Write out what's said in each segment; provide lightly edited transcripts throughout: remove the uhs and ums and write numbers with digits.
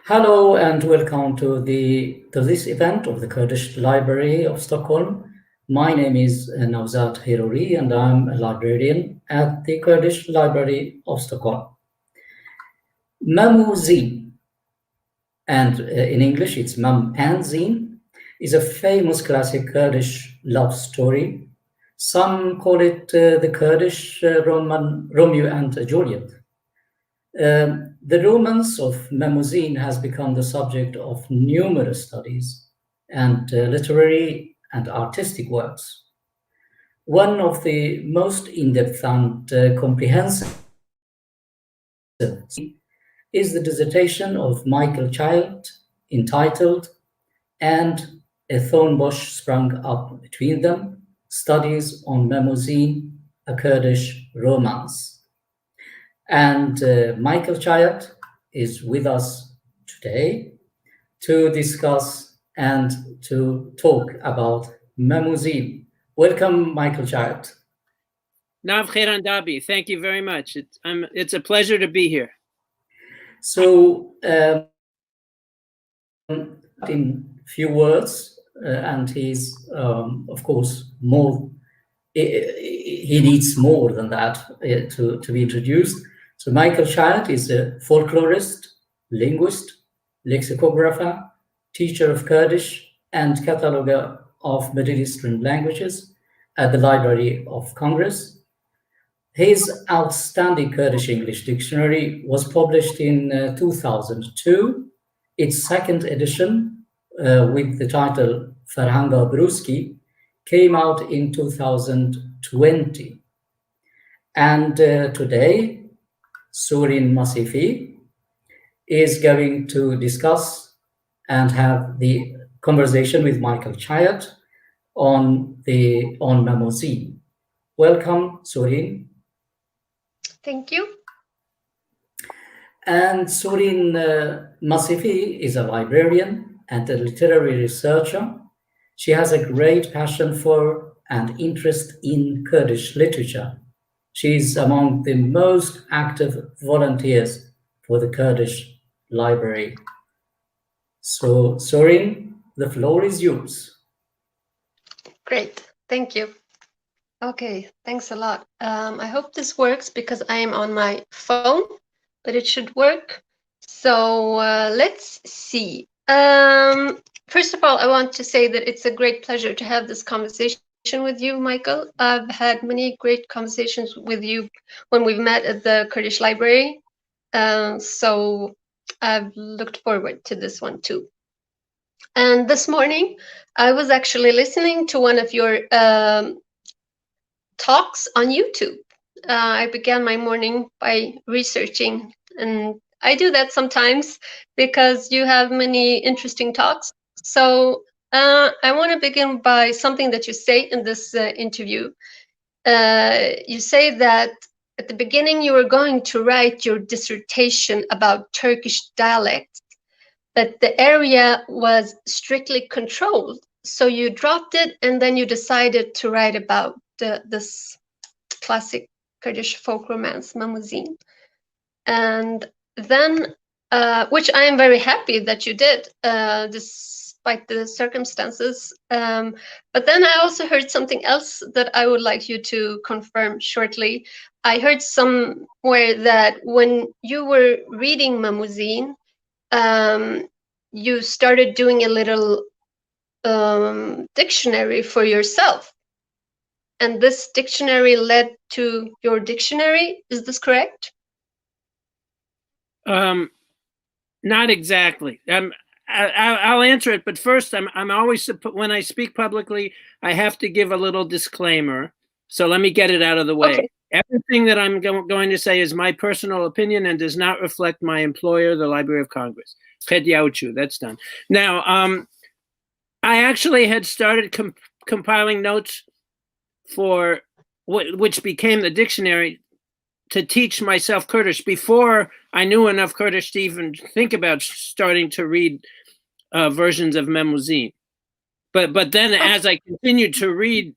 Hello and welcome to this event of the Kurdish Library of Stockholm. My name is Nawzat Hiruri and I'm a librarian at the Kurdish Library of Stockholm. Mamuzin, and in English it's Mam and Zin, is a famous classic Kurdish love story. Some call it the Kurdish Romeo and Juliet. The romance of Mamuzin has become the subject of numerous studies and literary and artistic works. One of the most in-depth and comprehensive is the dissertation of Michael Chyet entitled "And a Thorn Bush Sprung Up Between Them: Studies on Mamuzin, a Kurdish Romance." And Michael Chyet is with us today to discuss and to talk about Mamuzin. Welcome, Michael Chyet. Nav Khairan Dabi, thank you very much. It's a pleasure to be here. So, in few words, and he's, of course, more, he needs more than that to be introduced. So Michael Chyet is a folklorist, linguist, lexicographer, teacher of Kurdish, and cataloger of Middle Eastern languages at the Library of Congress. His outstanding Kurdish English dictionary was published in 2002. Its second edition, with the title Farhanga Bruski, came out in 2020. And today, Surin Masifi is going to discuss and have the conversation with Michael Chyet on Mamuzin. Welcome, Surin. Thank you. And Surin Masifi is a librarian and a literary researcher. She has a great passion for and interest in Kurdish literature. She is among the most active volunteers for the Kurdish Library. So, Surin, the floor is yours. Great, thank you. Okay, thanks a lot. I hope this works because I am on my phone, but it should work. So let's see. First of all, I want to say that it's a great pleasure to have this conversation with you, Michael. I've had many great conversations with you when we've met at the Kurdish Library. So I've looked forward to this one too. And this morning, I was actually listening to one of your talks on YouTube. I began my morning by researching, and I do that sometimes because you have many interesting talks. So I want to begin by something that you say in this interview. You say that at the beginning you were going to write your dissertation about Turkish dialects, but the area was strictly controlled. So you dropped it and then you decided to write about this classic Kurdish folk romance, Mamuzin. And then, which I am very happy that you did, despite the circumstances. But then I also heard something else that I would like you to confirm shortly. I heard somewhere that when you were reading Mamuzin, you started doing a little dictionary for yourself. And this dictionary led to your dictionary. Is this correct? Not exactly. I'll answer it, but first, I'm always, when I speak publicly, I have to give a little disclaimer. So let me get it out of the way. Okay. Everything that I'm going to say is my personal opinion and does not reflect my employer, the Library of Congress. That's done. Now, I actually had started compiling notes for which became the dictionary to teach myself Kurdish before I knew enough Kurdish to even think about starting to read versions of Mamuzin. But then as I continued to read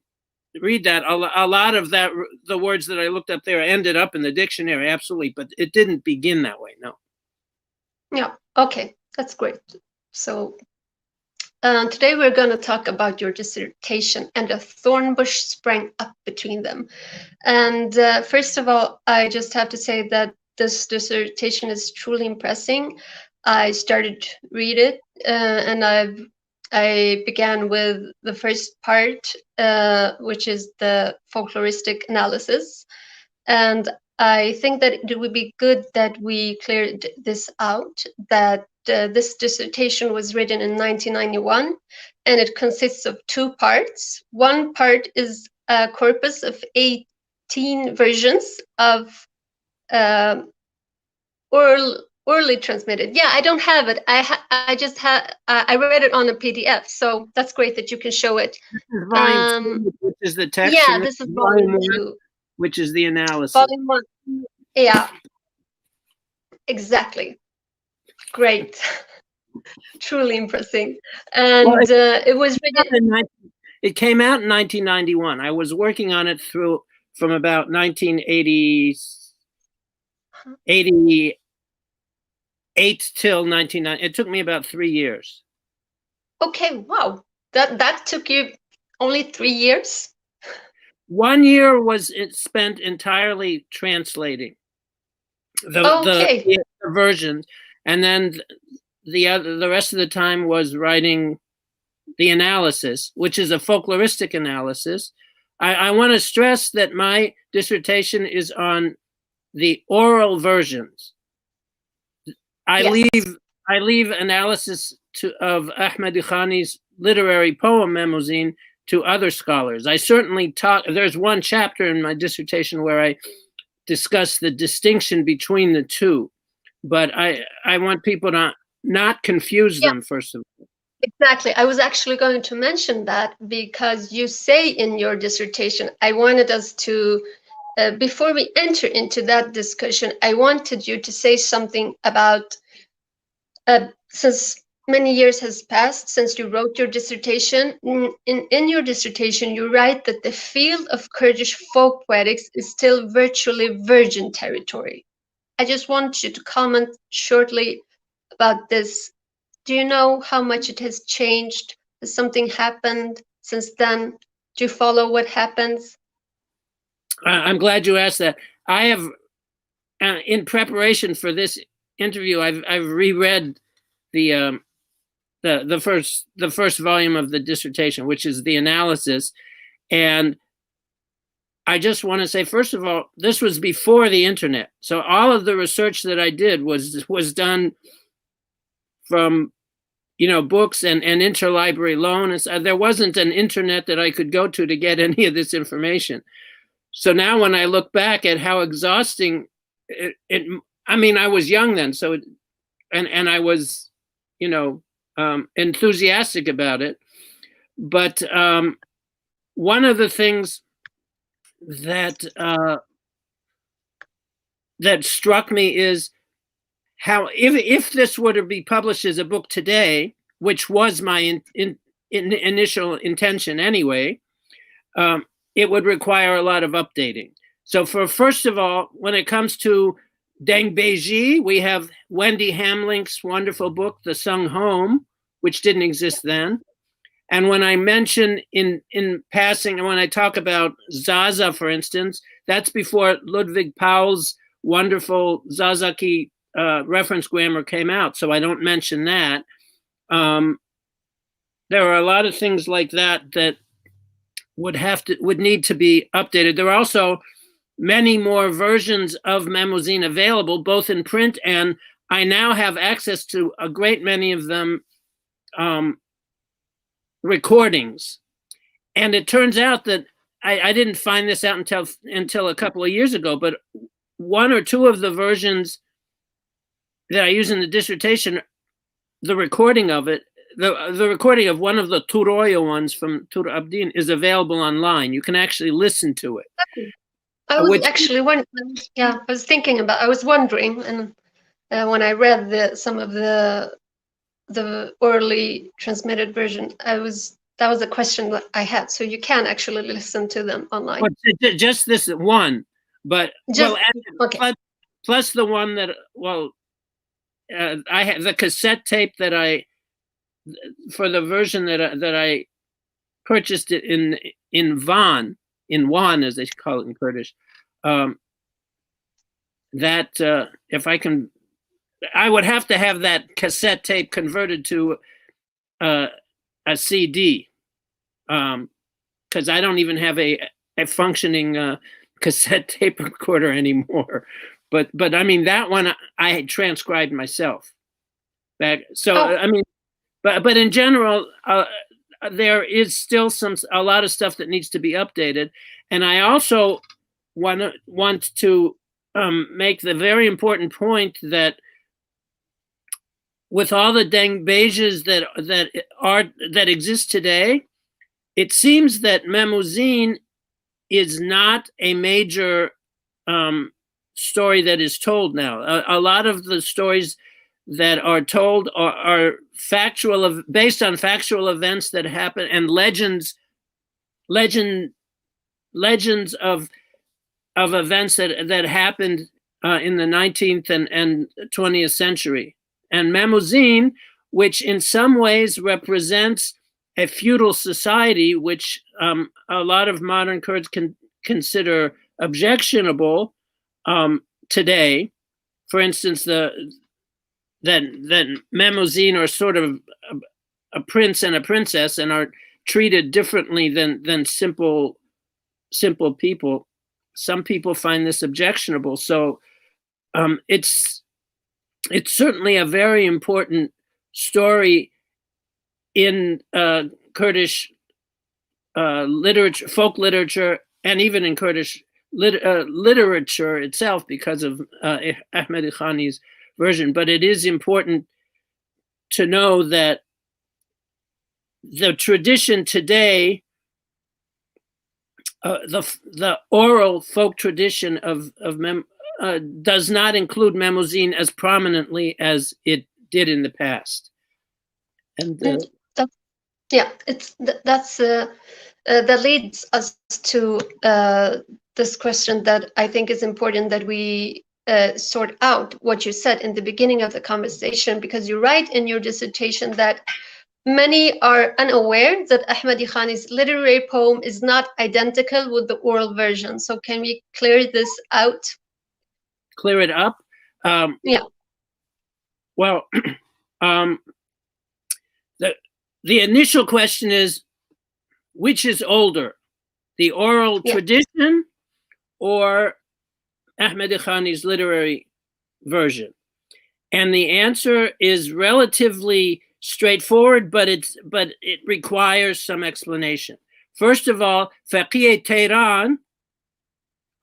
that, a lot of that, the words that I looked up there ended up in the dictionary, absolutely, but it didn't begin that way, no. Yeah, okay. That's great. So today we're going to talk about your dissertation, and a thorn bush sprang up between them. And first of all, I just have to say that this dissertation is truly impressive. I started to read it, and I began with the first part, which is the folkloristic analysis. And I think that it would be good that we cleared this out, that this dissertation was written in 1991, and it consists of two parts. One part is a corpus of 18 versions of orally transmitted. Yeah, I don't have it. I just had, I read it on a PDF, so that's great that you can show it. Volume 2, which is the text. Yeah, this is volume 2. Which is the analysis. Volume 1. Yeah, exactly. Great. Truly impressive. And well, it was written. It came out in 1991. I was working on it from about 1988 till 1990. It took me about 3 years. Okay, wow. That took you only 3 years? 1 year was spent entirely translating the versions, and then the rest of the time was writing the analysis, which is a folkloristic analysis. I want to stress that my dissertation is on the oral versions. I leave analysis of Ahmed Khani's literary poem Memuzin to other scholars. I certainly talk. There's one chapter in my dissertation where I discuss the distinction between the two, but I want people to not confuse them, first of all. Exactly. I was actually going to mention that, because you say in your dissertation, I wanted us to, before we enter into that discussion, I wanted you to say something about, since many years has passed since you wrote your dissertation, in your dissertation, you write that the field of Kurdish folk poetics is still virtually virgin territory. I just want you to comment shortly about this. Do you know how much it has changed? Has something happened since then? Do you follow what happens? I'm glad you asked that. I have, in preparation for this interview, I've reread the first volume of the dissertation, which is the analysis, and I just want to say, first of all, this was before the internet, so all of the research that I did was done from, books and interlibrary loan. There wasn't an internet that I could go to get any of this information. So now when I look back at how exhausting I mean, I was young then, so and I was, enthusiastic about it. But one of the things that struck me is how, if this were to be published as a book today, which was my initial intention anyway, it would require a lot of updating. So first of all, when it comes to Deng Beji, we have Wendy Hamlink's wonderful book, The Sung Home, which didn't exist then. And when I mention in passing, and when I talk about Zaza, for instance, that's before Ludwig Paul's wonderful Zazaki reference grammar came out, so I don't mention that. There are a lot of things like that would need to be updated. There are also many more versions of Memuzin available, both in print, and I now have access to a great many of them recordings. And it turns out that I didn't find this out until a couple of years ago, but one or two of the versions that I use in the dissertation, the recording of it, the recording of one of the Turoya ones from Tur Abdin is available online. You can actually listen to it. I was actually wondering, I was wondering, and when I read some of the orally transmitted version, that was a question that I had. So you can actually listen to them online. But just this one, but okay. Plus the one that I have the cassette tape for the version that I purchased it in Van, in Wan as they call it in Kurdish. That if I can, I would have to have that cassette tape converted to a CD, because I don't even have a functioning cassette tape recorder anymore. But I mean, that one I had transcribed myself back. So I mean, but in general, there is still a lot of stuff that needs to be updated, and I also want to make the very important point that with all the Dengbejas that exist today, it seems that Memuzin is not a major story that is told now. A lot of the stories that are told are factual, based on factual events that happen, and legends of events that happened in the 19th and 20th century. And Memuzin, which in some ways represents a feudal society, which a lot of modern Kurds can consider objectionable today. For instance, that Memuzin are sort of a prince and a princess and are treated differently than simple people. Some people find this objectionable. So it's certainly a very important story in Kurdish literature, folk literature, and even in Kurdish literature itself because of Ahmed Khani's version. But it is important to know that the tradition today, the oral folk tradition does not include Memuzin as prominently as it did in the past. And that leads us to this question that I think is important that we sort out what you said in the beginning of the conversation, because you write in your dissertation that many are unaware that Ahmadi Khani's literary poem is not identical with the oral version. So can we clear this out? Clear it up? Yeah. Well, the initial question is, which is older, the oral tradition or Ahmed Khani's literary version? And the answer is relatively straightforward, but it requires some explanation. First of all, Faqih Tehran,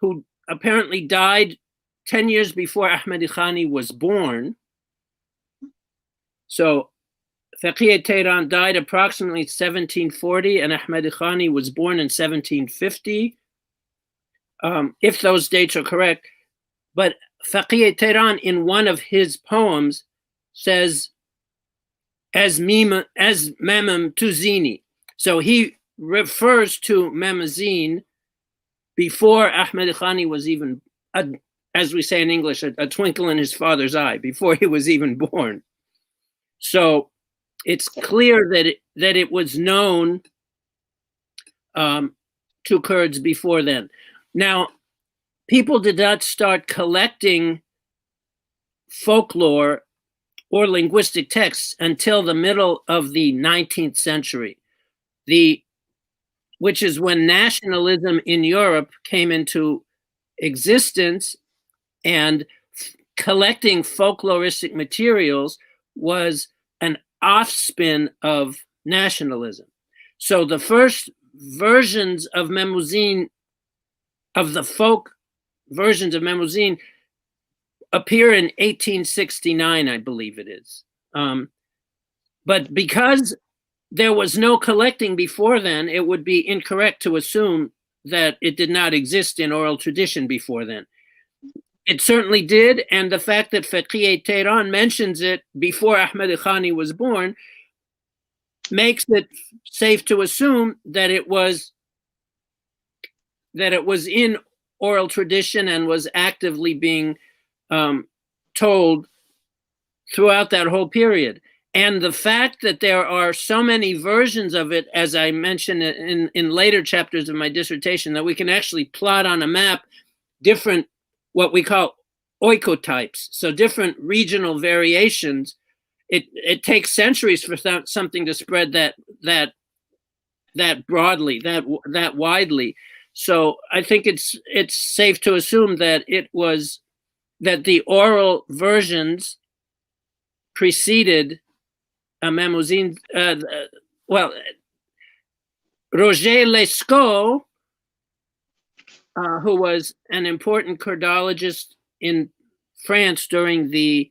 who apparently died 10 years before Ahmed Khani was born. So Faqih Tehran died approximately 1740, and Ahmed Khani was born in 1750, if those dates are correct. But Faqih Tehran, in one of his poems, says, as Memem Tuzini. So he refers to Memuzin before Ahmed Khani was even, as we say in English, a twinkle in his father's eye, before he was even born. So it's clear that it was known to Kurds before then. Now, people did not start collecting folklore or linguistic texts until the middle of the 19th century, which is when nationalism in Europe came into existence, and collecting folkloristic materials was an offspin of nationalism. So the first versions of Memuzin, of the folk versions of Memuzin, appear in 1869, I believe it is. But because there was no collecting before then, it would be incorrect to assume that it did not exist in oral tradition before then. It certainly did, and the fact that Faqih Tehran mentions it before Ahmed Khani was born makes it safe to assume that it was in oral tradition and was actively being told throughout that whole period. And the fact that there are so many versions of it, as I mentioned in later chapters of my dissertation, that we can actually plot on a map different, what we call oikotypes, so different regional variations. It takes centuries for something to spread that broadly, that widely. So I think it's safe to assume that the oral versions preceded Mnemosyne. Well, Roger Lescaut, who was an important curdologist in France during the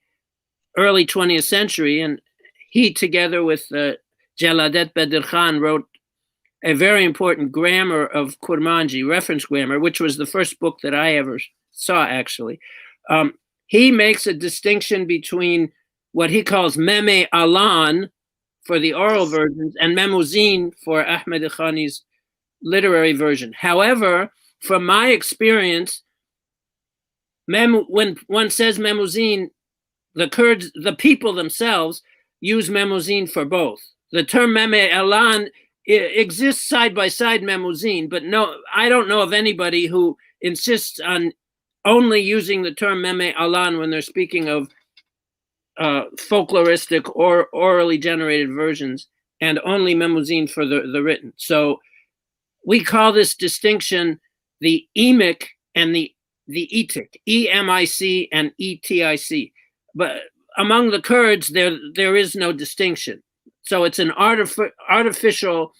early 20th century, and he, together with Jaladet Bedr Khan, wrote a very important grammar of Kurmanji, reference grammar, which was the first book that I ever saw, actually. He makes a distinction between what he calls Meme Alan for the oral versions and Mnemosyne for Ahmed Khani's literary version. However, from my experience, when one says Mnemosyne, the Kurds, the people themselves, use Mnemosyne for both. The term Meme Alan exists side by side Mnemosyne, but no, I don't know of anybody who insists on only using the term Meme Alan when they're speaking of folkloristic or orally generated versions, and only Mnemosyne for the written. So we call this distinction the emic and the etic, EMIC and ETIC. But among the Kurds, there is no distinction. So it's an artificial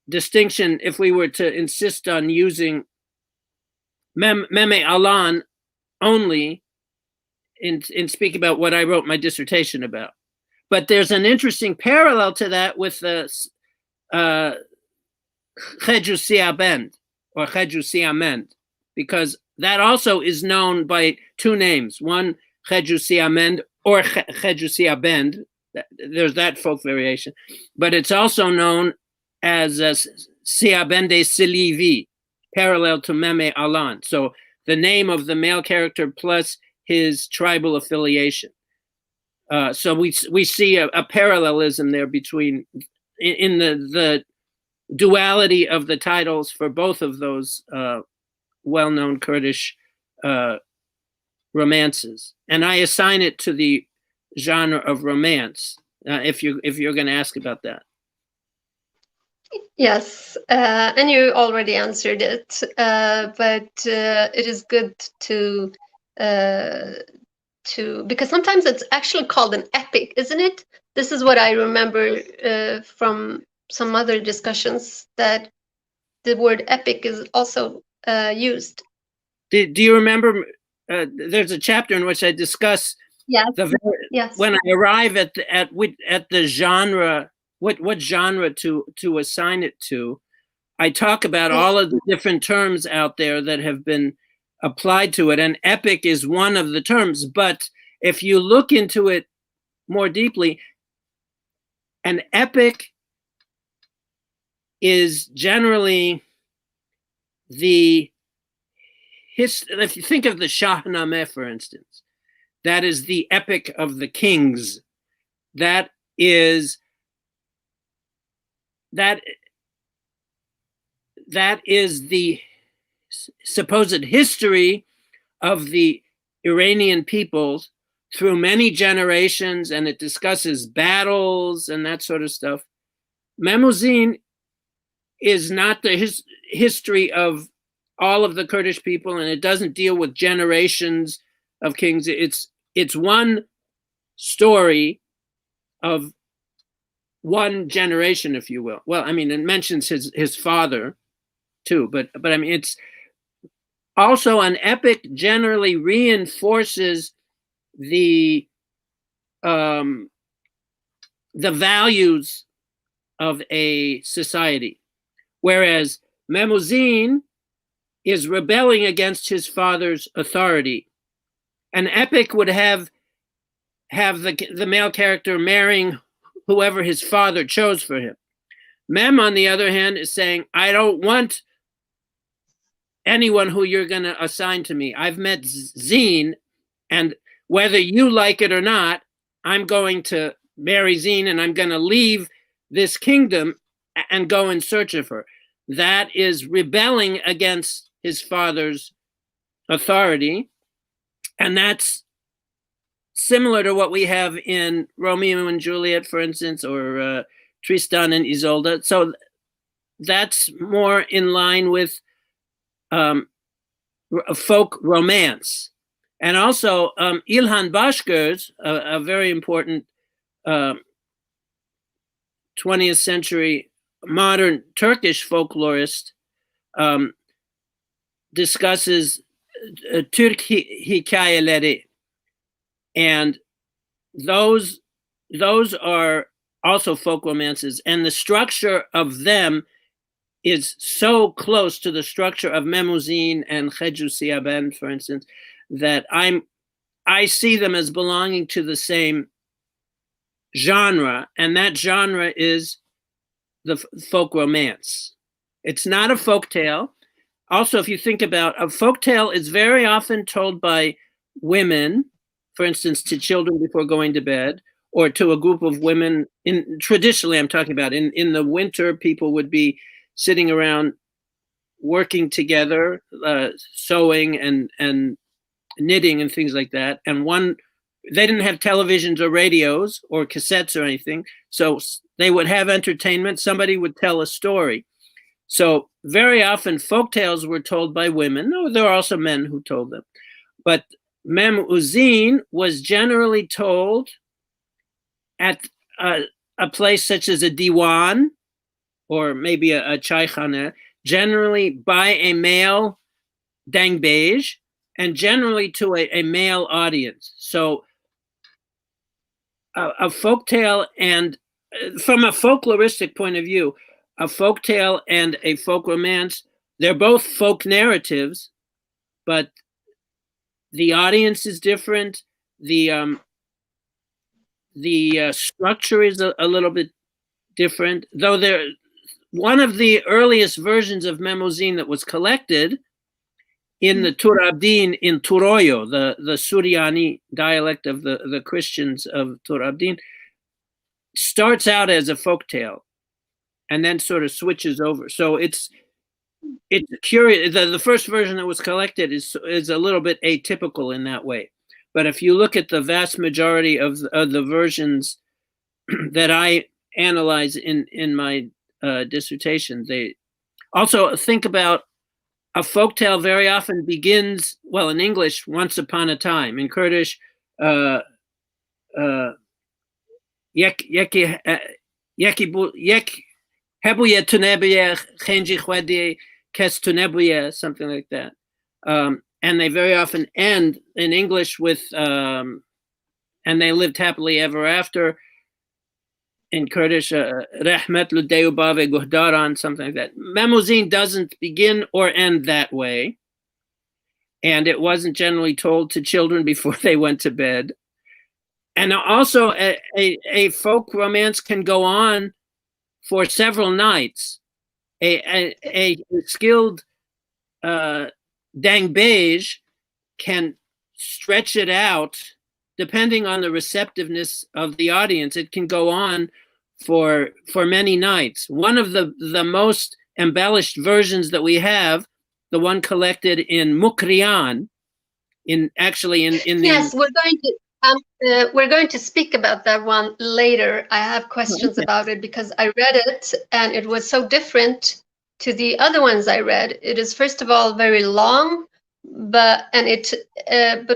distinction if we were to insist on using Meme Alan only in speaking about what I wrote my dissertation about. But there's an interesting parallel to that with the Khejusiyabend or Khejusiyamend, because that also is known by two names. One, Khejusiyamend or Khejusiyabend. There's that folk variation. But it's also known as Siabende Silivi, parallel to Meme Alan. So the name of the male character plus his tribal affiliation. So we see a parallelism there between in the duality of the titles for both of those well-known Kurdish romances, and I assign it to the genre of romance. If you're going to ask about that. Yes, and you already answered it, but it is good to because sometimes it's actually called an epic, isn't it? This is what I remember from some other discussions, that the word epic is also used. Do you remember? There's a chapter in which I discuss when I arrive at the genre, what genre to assign it to. I talk about all of the different terms out there that have been applied to it, and epic is one of the terms. But if you look into it more deeply, an epic is generally if you think of the Shahnameh, for instance, that is the epic of the kings. That is the supposed history of the Iranian peoples through many generations, and it discusses battles and that sort of stuff. Mnemosyne is not the history of all of the Kurdish people, and it doesn't deal with generations of kings. It's one story of one generation, if you will. Well, I mean, it mentions his father too, but I mean, it's also an epic generally reinforces the values of a society, whereas Mnemosyne is rebelling against his father's authority. An epic would have the male character marrying whoever his father chose for him. Mem, on the other hand, is saying, I don't want anyone who you're going to assign to me. I've met Zine, and whether you like it or not, I'm going to marry Zine and I'm going to leave this kingdom and go in search of her. That is rebelling against his father's authority. And that's similar to what we have in Romeo and Juliet, for instance, or Tristan and Isolde. So that's more in line with folk romance. And also İlhan Başgöz, a very important 20th century modern Turkish folklorist, discusses Türk hikayeleri, and those are also folk romances, and the structure of them is so close to the structure of Memuzin and Khedju, for instance, that I see them as belonging to the same genre, and that genre is the folk romance. It's not a folk tale. Also, if you think about a folk tale, is very often told by women, for instance, to children before going to bed, or to a group of women. Traditionally, I'm talking about in the winter, people would be sitting around working together, sewing and knitting and things like that. And they didn't have televisions or radios or cassettes or anything, so they would have entertainment. Somebody would tell a story. So very often folk tales were told by women. No, there are also men who told them. But Memuzin was generally told at a place such as a diwan, or maybe a chaykhana, generally by a male dangbej, and generally to a male audience. So a folktale, and from a folkloristic point of view, a folktale and a folk romance, they're both folk narratives, but the audience is different. The structure is a little bit different, though one of the earliest versions of Memuzin that was collected in the Turabdin in Turoyo, the Suryani dialect of the Christians of Turabdin, starts out as a folktale and then sort of switches over. So it's curious. The first version that was collected is a little bit atypical in that way. But if you look at the vast majority of the versions that I analyze in my dissertation, they also think about a folktale very often begins, well, in English, once upon a time. In Kurdish, yek hebuye tunebuye khenji khwedi kes tunebuye, something like that. And they very often end in English with and they lived happily ever after. In Kurdish, Rahmet Ludeyubave Guhdaran, something like that. Memuzin doesn't begin or end that way. And it wasn't generally told to children before they went to bed. And also, a folk romance can go on for several nights. A skilled dangbej can stretch it out depending on the receptiveness of the audience. It can go on for many nights. One of the most embellished versions that we have, the one collected in Mukrian, yes, we're going to speak about that one later. I have questions about it because I read it and it was so different to the other ones I read. It is, first of all, very long, but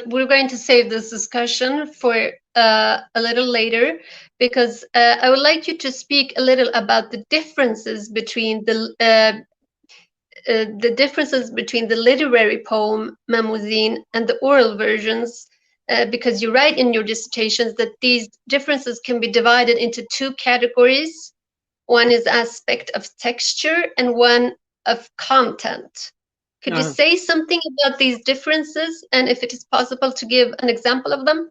we're going to save this discussion for a little later, because I would like you to speak a little about the differences between the literary poem Memuzin and the oral versions, because you write in your dissertations that these differences can be divided into two categories. One is aspect of texture and one of content. Could you say something about these differences, and if it is possible to give an example of them?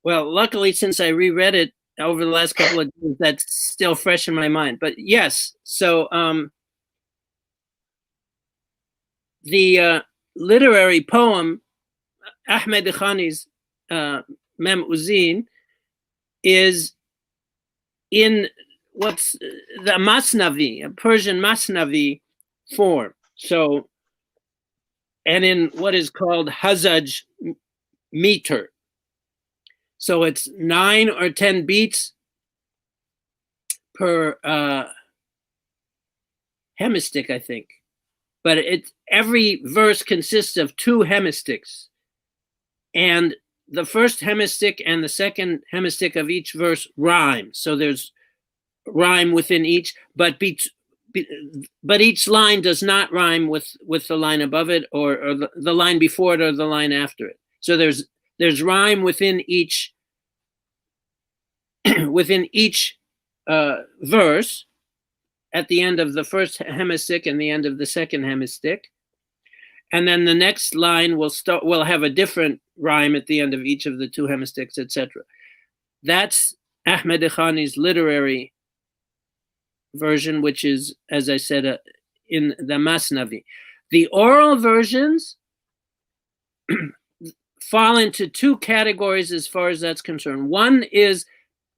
Well, luckily, since I reread it over the last couple of days, that's still fresh in my mind. But yes, so the literary poem, Ahmed Khani's Mem Uzin, is in what's the Masnavi, a Persian Masnavi form. So, and in what is called Hazaj meter. So it's 9 or 10 beats per hemistick, I think. But every verse consists of 2 hemistics. And the first hemistick and the second hemistick of each verse rhyme. So there's rhyme within each, but each line does not rhyme with the line above it or the line before it or the line after it. So there's rhyme within each verse at the end of the first hemistick and the end of the second hemistick. And then the next line will have a different rhyme at the end of each of the 2 hemisticks, etc. That's Ahmed Khani's literary version, which is, as I said, in the Masnavi. The oral versions fall into 2 categories as far as that's concerned. One is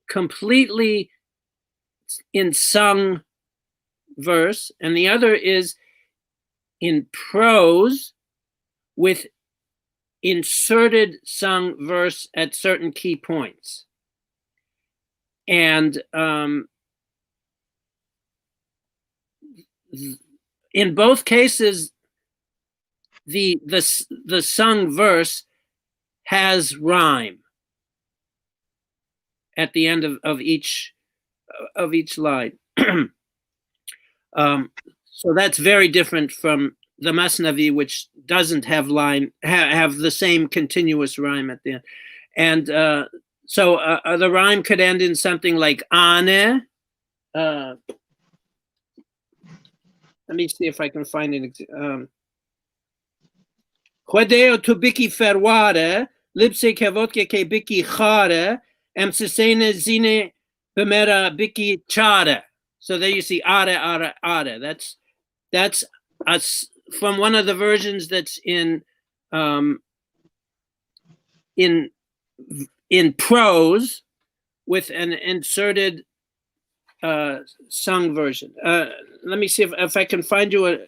completely in sung verse, and the other is in prose with inserted sung verse at certain key points. And in both cases, the sung verse has rhyme at the end of each line. So that's very different from the Masnavi, which doesn't have have the same continuous rhyme at the end. And so the rhyme could end in something like ane. Let me see if I can find an Chodeo tu biki ferware, lipse kevotke ke biki chare, emsesene zine bemera biki chare. So there you see are. That's from one of the versions that's in prose with an inserted sung version. Let me see if I can find you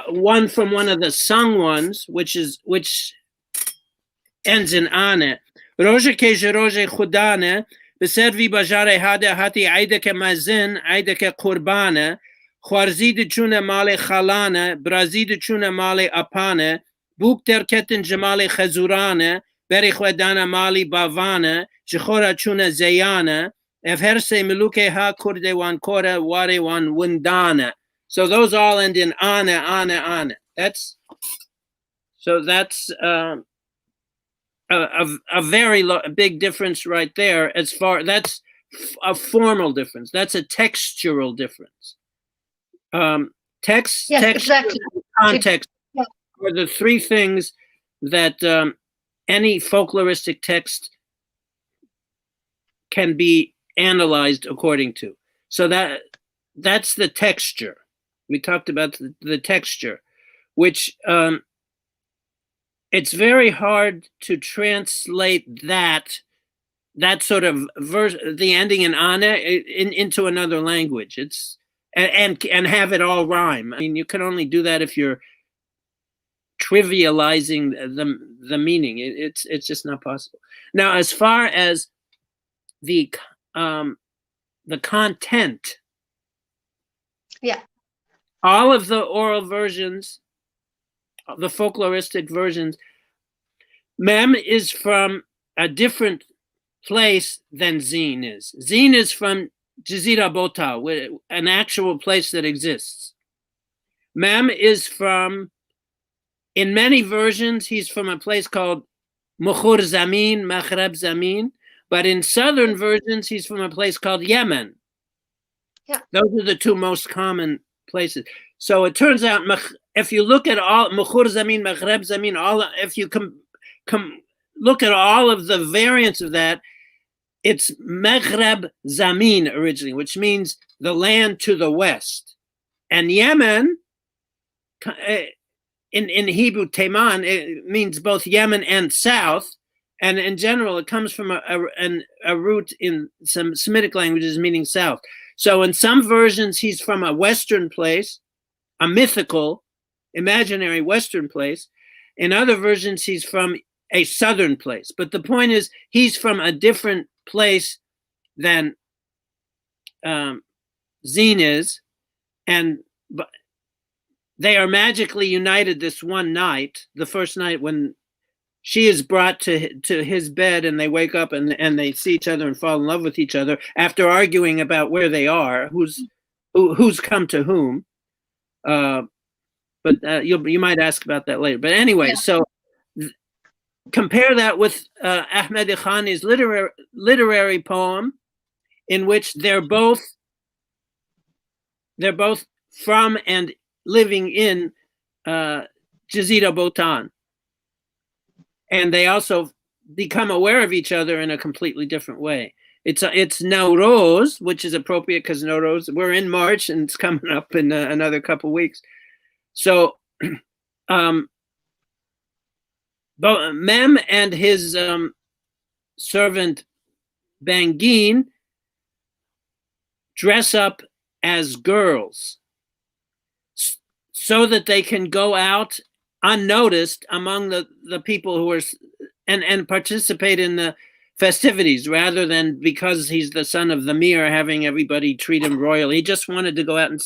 one from one of the sung ones, which ends in ane. Roje ke jeroje khudane, beservi bajare hade hati aide ke mazin, aide ke qurbane, khwarzid chune male khalane, brazid chune male apane, buk terketin jamale khazurane, beri khwadana mali bavane, jikhora chune zayane, evherse miluke ha kurde wan kore ware wan windane. So those all end in ane. That's a very big difference right there. That's a formal difference. That's a textural difference. Text, exactly. Context are the 3 things that any folkloristic text can be analyzed according to. So that's the texture. We talked about the texture, which it's very hard to translate that sort of verse, the ending in ana, into another language. It's and have it all rhyme. I mean, you can only do that if you're trivializing the meaning. It's just not possible. Now, as far as the content, all of the oral versions, the folkloristic versions, mem is from a different place than zine is. Zine is from Jazira Bota, an actual place that exists. Mem is from, in many versions, he's from a place called Mukhur Zamin, Maghreb Zamin, but in southern versions, he's from a place called Yemen. Yeah. Those are the 2 most common places. So it turns out, if you look at all Mukhur Zamin, Maghreb Zamin, if you look at all of the variants of that, it's Maghreb Zamin originally, which means the land to the west. And Yemen, in Hebrew, Teman, it means both Yemen and south. And in general, it comes from a root in some Semitic languages meaning south. So in some versions, he's from a Western place, a mythical, imaginary Western place. In other versions, he's from a Southern place. But the point is, he's from a different place than Zine is. And they are magically united this one night, the first night when she is brought to his bed, and they wake up and they see each other and fall in love with each other after arguing about where they are, who's come to whom. But you might ask about that later. But anyway, yeah. So compare that with Ahmed Khani's literary poem, in which they're both from and living in Jazira Botan. And they also become aware of each other in a completely different way. It's Nowruz, which is appropriate because Nowruz, we're in March and it's coming up in another couple of weeks. So Mem and his servant Bangin dress up as girls so that they can go out unnoticed among the people who are and participate in the festivities, rather than because he's the son of the Mir having everybody treat him royally. He just wanted to go out, and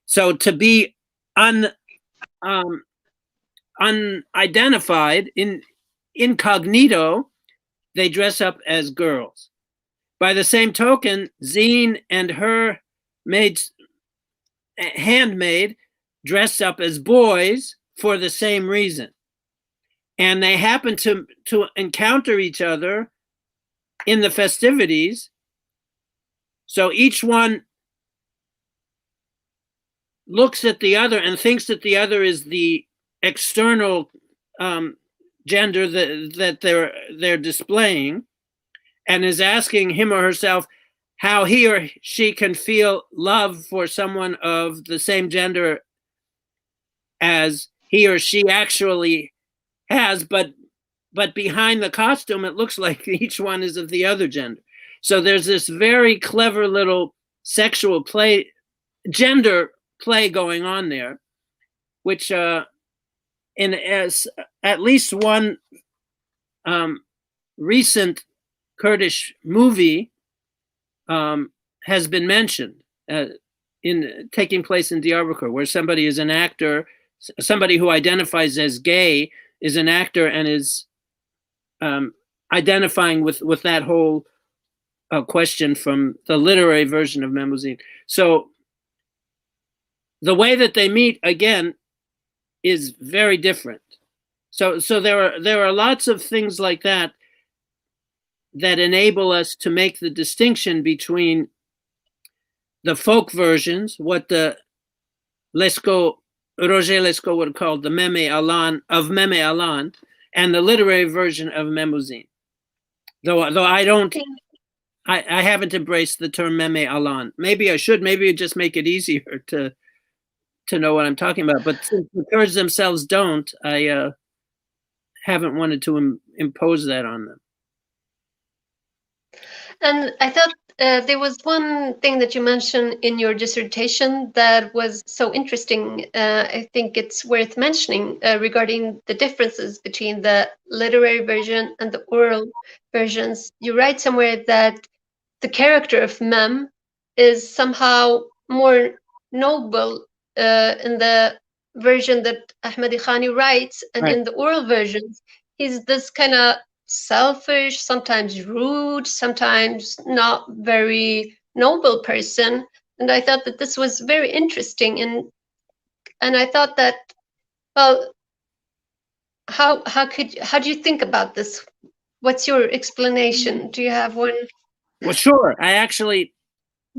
so to be unidentified, incognito, they dress up as girls. By the same token, Zine and her handmaid dressed up as boys for the same reason. And they happen to encounter each other in the festivities. So each one looks at the other and thinks that the other is the external gender that they're displaying, and is asking him or herself how he or she can feel love for someone of the same gender as he or she actually has, but behind the costume, it looks like each one is of the other gender. So there's this very clever little sexual play, gender play going on there, which in at least one recent Kurdish movie has been mentioned in taking place in Diyarbakir, where somebody is an actor, somebody who identifies as gay is an actor and is identifying with that whole question from the literary version of Memouzine. So the way that they meet, again, is very different. So there are lots of things like that that enable us to make the distinction between the folk versions, what the Roger Lescaut would call the Meme Alan of Meme Alan, and the literary version of Memouzine. Though I haven't embraced the term Meme Alan. Maybe I should. Maybe it just make it easier to know what I'm talking about. But since the Kurds themselves don't, I haven't wanted to impose that on them. And I thought there was one thing that you mentioned in your dissertation that was so interesting. I think it's worth mentioning regarding the differences between the literary version and the oral versions. You write somewhere that the character of Mem is somehow more noble in the version that Ahmed Khani writes, and right. In the oral versions, he's this kind of selfish, sometimes rude, sometimes not very noble person. And I thought that this was very interesting, and I thought that, well, how do you think about this? What's your explanation? Do you have one? Well, sure. I actually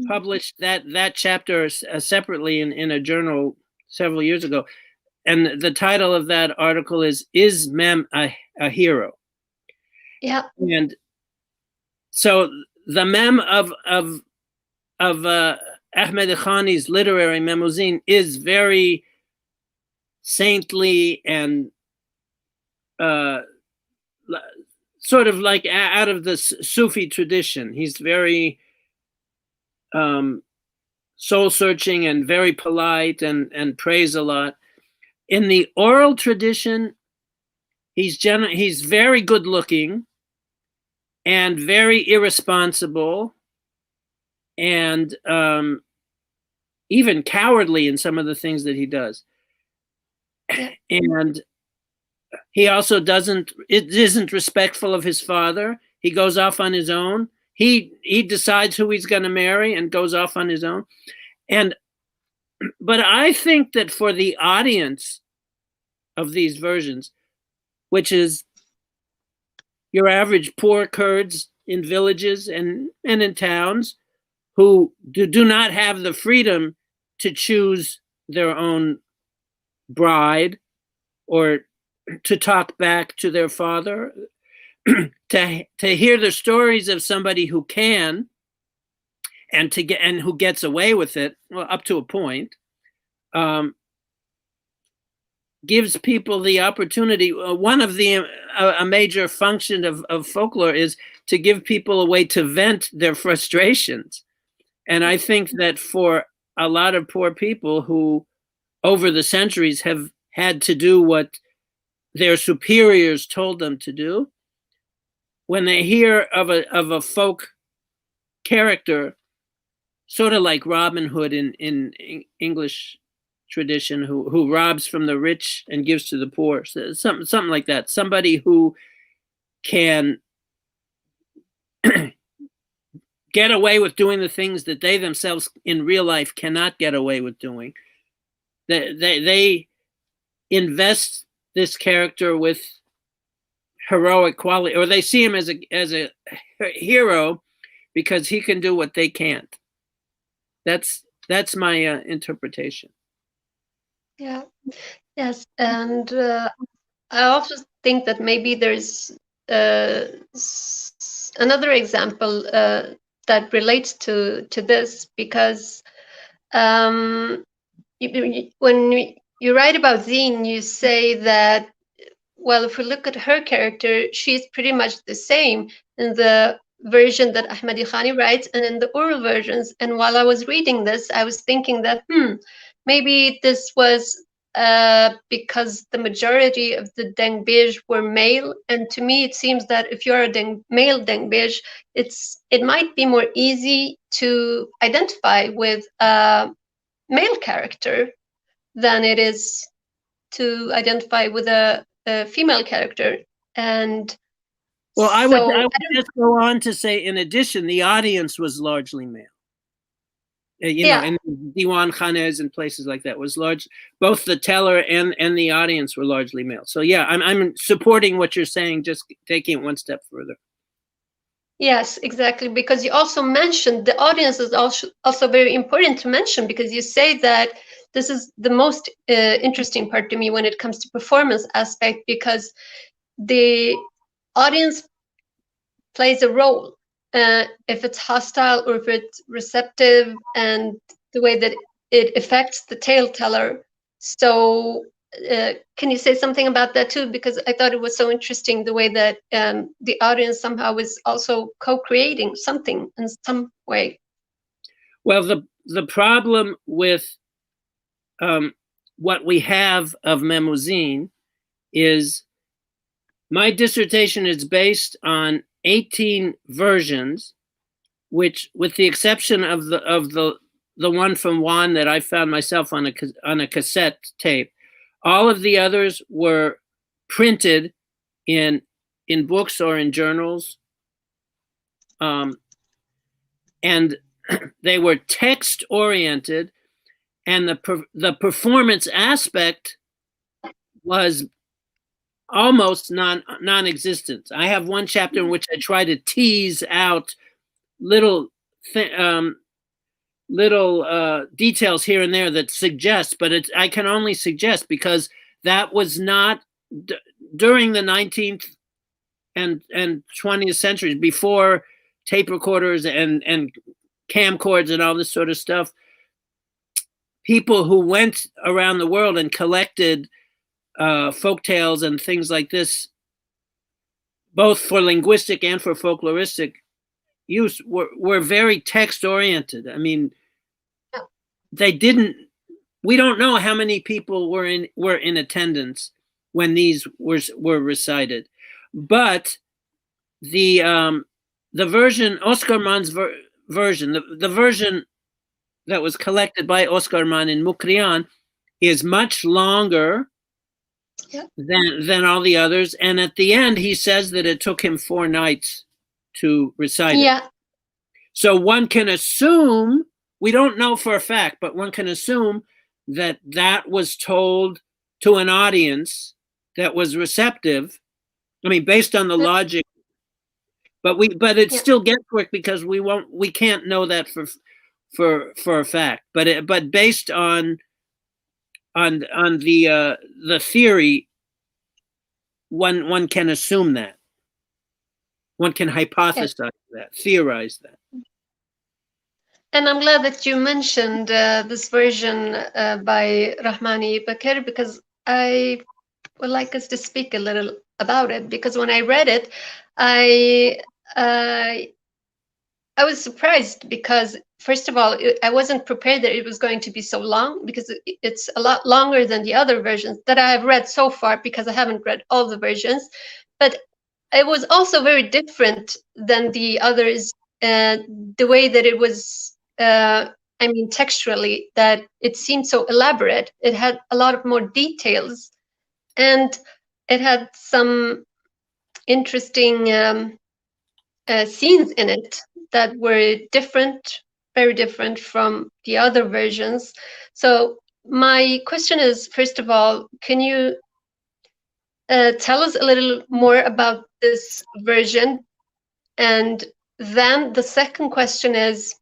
published that chapter separately in a journal several years ago, and the title of that article is Mem a hero? Yeah. And so the Mem of Ahmed Khani's literary Memouzine is very saintly and sort of like out of the Sufi tradition. He's very soul searching and very polite and prays a lot. In the oral tradition, he's very good looking and very irresponsible and even cowardly in some of the things that he does. And he also isn't respectful of his father. He goes off on his own. He decides who he's going to marry and goes off on his own. But I think that for the audience of these versions, which is your average poor Kurds in villages and in towns who do not have the freedom to choose their own bride or to talk back to their father, to hear the stories of somebody who can and who gets away with it, well, up to a point, gives people the opportunity. One of a major function of folklore is to give people a way to vent their frustrations. And I think that for a lot of poor people who over the centuries have had to do what their superiors told them to do, when they hear of a folk character, sort of like Robin Hood in English tradition, who robs from the rich and gives to the poor, so something like that. Somebody who can get away with doing the things that they themselves in real life cannot get away with doing. They invest this character with heroic quality, or they see him as a hero because he can do what they can't. That's my interpretation. Yeah. Yes, and I also think that maybe there's another example that relates to this, because when you write about Zine, you say that, well, if we look at her character, she's pretty much the same in the version that Ahmadi Khani writes and in the oral versions. And while I was reading this, I was thinking that, maybe this was because the majority of the Dengbej were male. And to me, it seems that if you're a male Dengbej, it might be more easy to identify with a male character than it is to identify with a female character. And well, I would just go on to say, in addition, the audience was largely male. Know, in Diwan Khanes and places like that was large. Both the teller and the audience were largely male. So yeah, I'm supporting what you're saying, just taking it one step further. Yes, exactly. Because you also mentioned the audience is also very important to mention, because you say that this is the most interesting part to me when it comes to performance aspect, because the audience plays a role, if it's hostile or if it's receptive, and the way that it affects the tale teller. So can you say something about that too? Because I thought it was so interesting the way that the audience somehow is also co-creating something in some way. Well, the problem with what we have of Memouzine is, my dissertation is based on 18 versions, which, with the exception of the one from Juan that I found myself on a cassette tape, all of the others were printed in books or in journals, and they were text oriented, and the performance aspect was almost non-existent. I have one chapter in which I try to tease out little details here and there that suggest, but I can only suggest because that was not during the 19th and 20th centuries, before tape recorders and camcorders and all this sort of stuff. People who went around the world and collected folk tales and things like this both for linguistic and for folkloristic use, were very text oriented. I mean, we don't know how many people were in attendance when these were recited, but the version, Oscar Mann's version, the version that was collected by Oscar Mann in Mukrian, is much longer than all the others. And at the end, he says that it took him 4 nights to recite it. So one can assume, we don't know for a fact, but one can assume that that was told to an audience that was receptive. I mean, based on the logic, but it's still guesswork because we can't know that for a fact. But based on the theory, one can assume that. One can hypothesize that, theorize that. And I'm glad that you mentioned this version by Rahmani Bakir, because I would like us to speak a little about it. Because when I read it, I was surprised because, first of all, I wasn't prepared that it was going to be so long, because it's a lot longer than the other versions that I have read so far, because I haven't read all the versions. But it was also very different than the others, the way that it was, textually, that it seemed so elaborate. It had a lot of more details, and it had some interesting scenes in it that were different, very different from the other versions. So my question is, first of all, can you tell us a little more about this version? And then the second question is,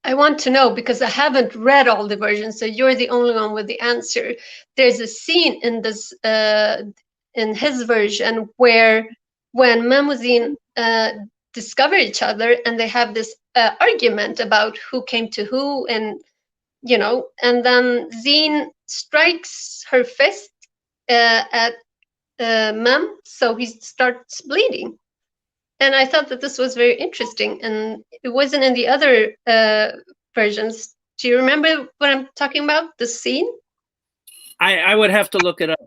I want to know, because I haven't read all the versions, so you're the only one with the answer. There's a scene in this, in his version, where when Memusin discover each other and they have this argument about who came to who, and and then Zine strikes her fist at Mem, so he starts bleeding. And I thought that this was very interesting, and it wasn't in the other versions. Do you remember what I'm talking about, the scene? I would have to look it up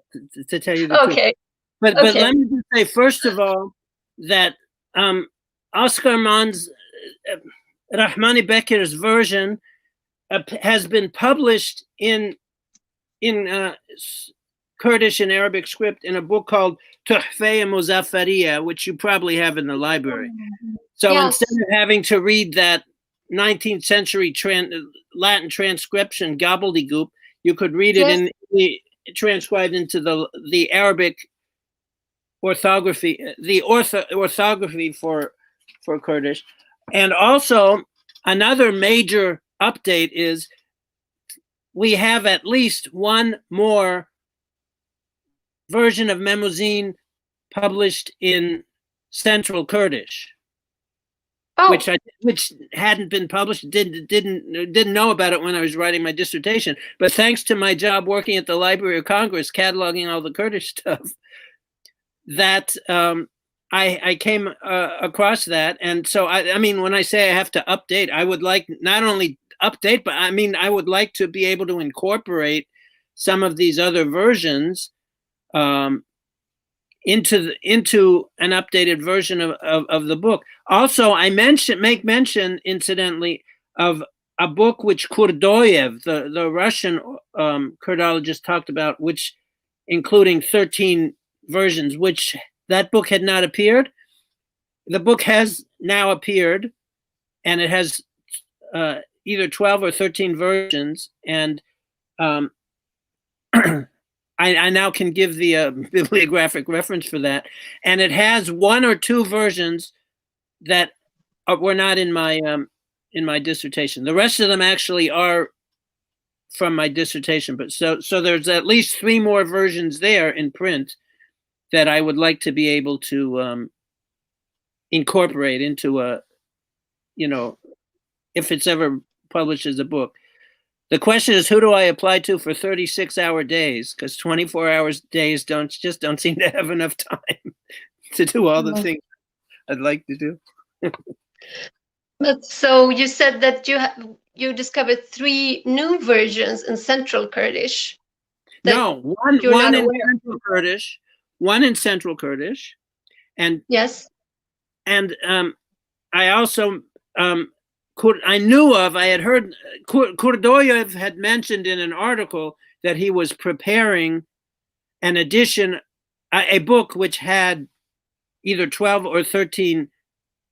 to tell you the truth. But let me just say, first of all, that Oscar Mann's Rahmani Bekir's version has been published in Kurdish and Arabic script in a book called Tuhfe Muzaffariya, which you probably have in the library. So instead of having to read that 19th century Latin transcription gobbledygook, you could read it transcribed into the Arabic orthography, the orthography for Kurdish. And also another major update is we have at least one more version of Memusin published in Central Kurdish, which hadn't been published. Didn't know about it when I was writing my dissertation. But thanks to my job working at the Library of Congress, cataloging all the Kurdish stuff, that I came across that. And so I mean, when I say I have to update, I would like not only update, but I mean I would like to be able to incorporate some of these other versions into an updated version of the book. Also, I make mention, incidentally, of a book which Kurdoyev, the Russian Kurdologist, talked about, which including 13 versions, which that book had not appeared. The book has now appeared, and it has either 12 or 13 versions, and I now can give the bibliographic reference for that, and it has 1 or 2 versions that were not in my dissertation. The rest of them actually are from my dissertation, but so there's at least 3 more versions there in print that I would like to be able to incorporate into if it's ever published as a book. The question is, who do I apply to for 36-hour days? Because 24-hour days don't seem to have enough time to do all the things I'd like to do. But so you said that you discovered 3 new versions in Central Kurdish. No, one in Central Kurdish, one in Central Kurdish, and yes, and I also I knew of. I had heard Kurdoyev had mentioned in an article that he was preparing an edition, a book which had either 12 or 13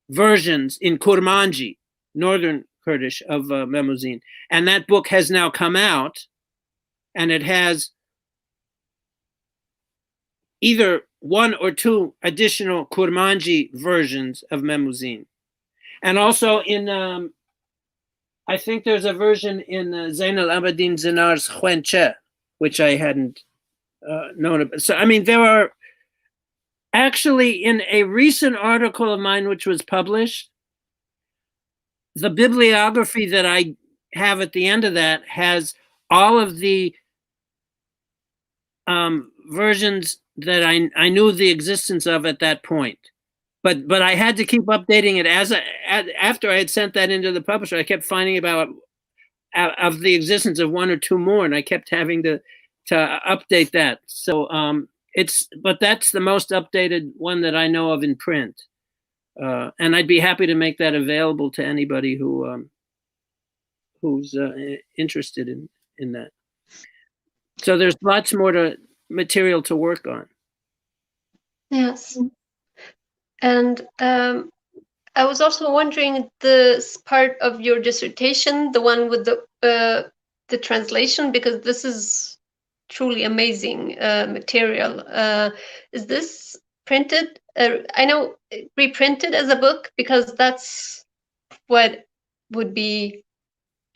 versions in Kurmanji, Northern Kurdish of Memuzin, and that book has now come out, and it has either 1 or 2 additional Kurmanji versions of Memuzin. And also in, I think there's a version in Zain al-Abidin Zinar's Khwenche, which I hadn't known about. So, I mean, there are actually in a recent article of mine, which was published, the bibliography that I have at the end of that has all of the versions that I knew the existence of at that point, but I had to keep updating it after I had sent that into the publisher. I kept finding about of the existence of 1 or 2 more, and I kept having to update that. So but that's the most updated one that I know of in print, and I'd be happy to make that available to anybody who's interested in that. So there's lots more material to work on. Yes. And I was also wondering, this part of your dissertation, the one with the translation, because this is truly amazing material. Is this printed? I know reprinted as a book, because that's what would be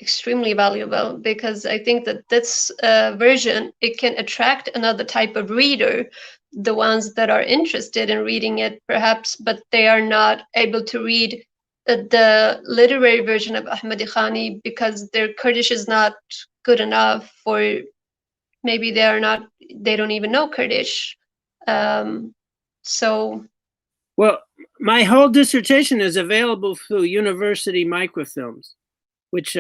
extremely valuable, because I think that this version, it can attract another type of reader, the ones that are interested in reading it perhaps, but they are not able to read the literary version of Ahmadi Khani because their Kurdish is not good enough, or maybe they don't even know Kurdish. So well, my whole dissertation is available through university microfilms, which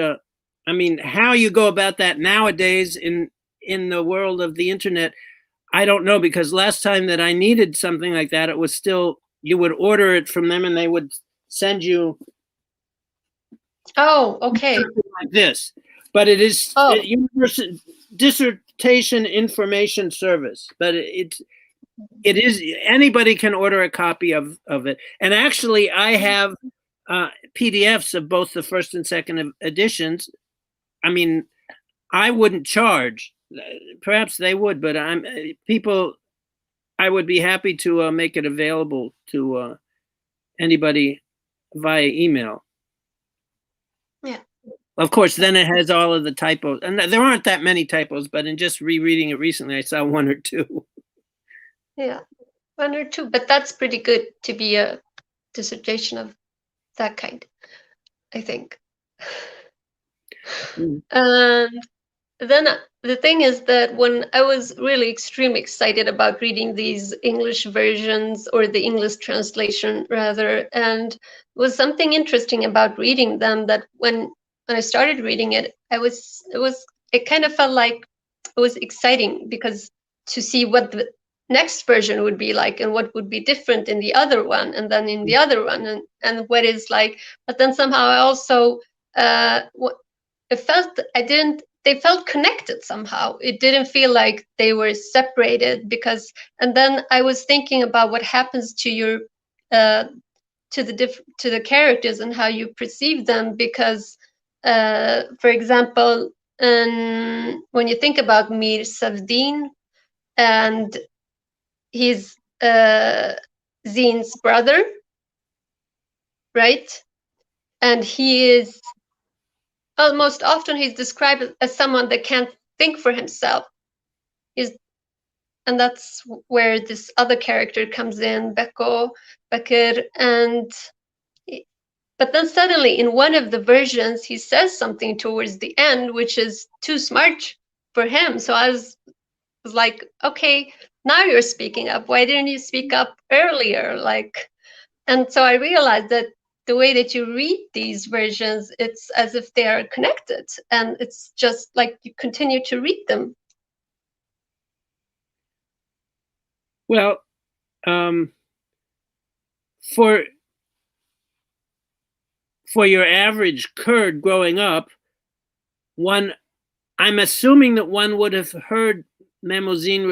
I mean, how you go about that nowadays in the world of the internet, I don't know, because last time that I needed something like that, it was still, you would order it from them and they would send you. Oh, okay. Like this, but it is university dissertation information service, but it is, anybody can order a copy of it. And actually I have PDFs of both the first and second editions. I mean, I wouldn't charge. Perhaps they would, but I would be happy to make it available to anybody via email. Yeah. Of course, then it has all of the typos, and there aren't that many typos, but in just rereading it recently, I saw 1 or 2. Yeah, 1 or 2, but that's pretty good to be a dissertation of that kind, I think. And then the thing is that when I was really extremely excited about reading these English versions, or the English translation rather, and was something interesting about reading them, that when I started reading it, it kind of felt like it was exciting, because to see what the next version would be like and what would be different in the other one, and then in the other one, and what is like. But then somehow I also they felt connected somehow. It didn't feel like they were separated, because, and then I was thinking about what happens to your to the characters and how you perceive them, because for example, when you think about Mir Safdin, and he's Zin's brother, right? And he is most often he's described as someone that can't think for himself. And that's where this other character comes in, Bakr, but then suddenly in one of the versions he says something towards the end which is too smart for him. So I was like, okay, now you're speaking up. Why didn't you speak up earlier? Like, and so I realized that the way that you read these versions, it's as if they are connected, and it's just like you continue to read them. Well, for your average Kurd growing up, I'm assuming that one would have heard Memuzin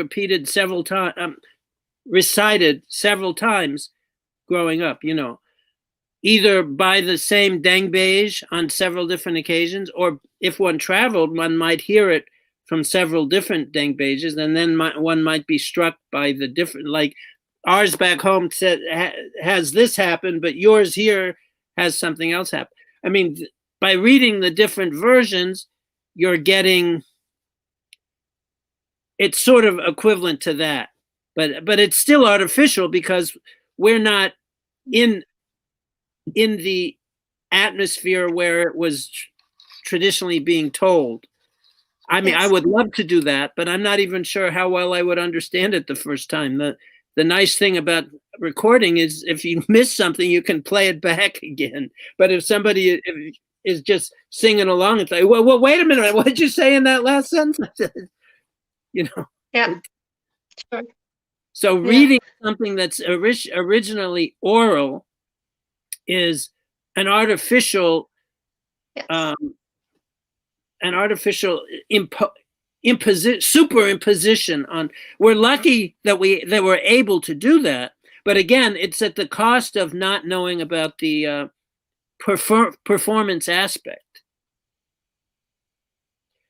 recited several times growing up, you know, either by the same dengbej on several different occasions, or if one traveled, one might hear it from several different dengbejes, and then one might be struck by the different, like ours back home said has this happened, but yours here has something else happen. I mean, by reading the different versions, you're getting, it's sort of equivalent to that, but it's still artificial because we're not in the atmosphere where it was traditionally being told. I mean, yes. I would love to do that, but I'm not even sure how well I would understand it the first time. The nice thing about recording is if you miss something, you can play it back again. But if somebody is just singing along, it's like, well, wait a minute, what did you say in that last sentence? You know? Yeah. Sure. So reading something that's originally oral is an artificial, superimposition on. We're lucky that we're able to do that, but again, it's at the cost of not knowing about the performance aspect.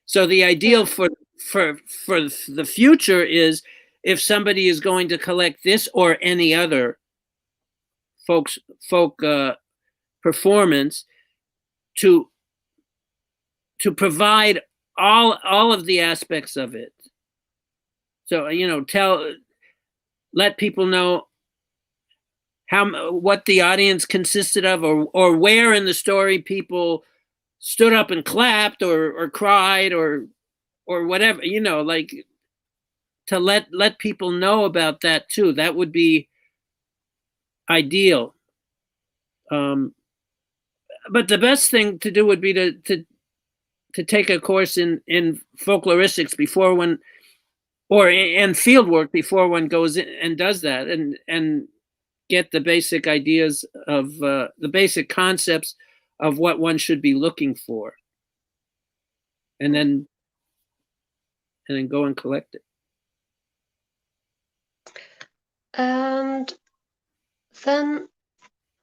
So the ideal for the future is if somebody is going to collect this or any other folk performance, to provide all of the aspects of it. So, you know, let people know what the audience consisted of, or where in the story people stood up and clapped or cried or whatever, you know, like to let people know about that too. That would be ideal. But the best thing to do would be to take a course in folkloristics before one, and field work before one goes in and does that, and get the basic ideas of the basic concepts of what one should be looking for, and then go and collect it. And then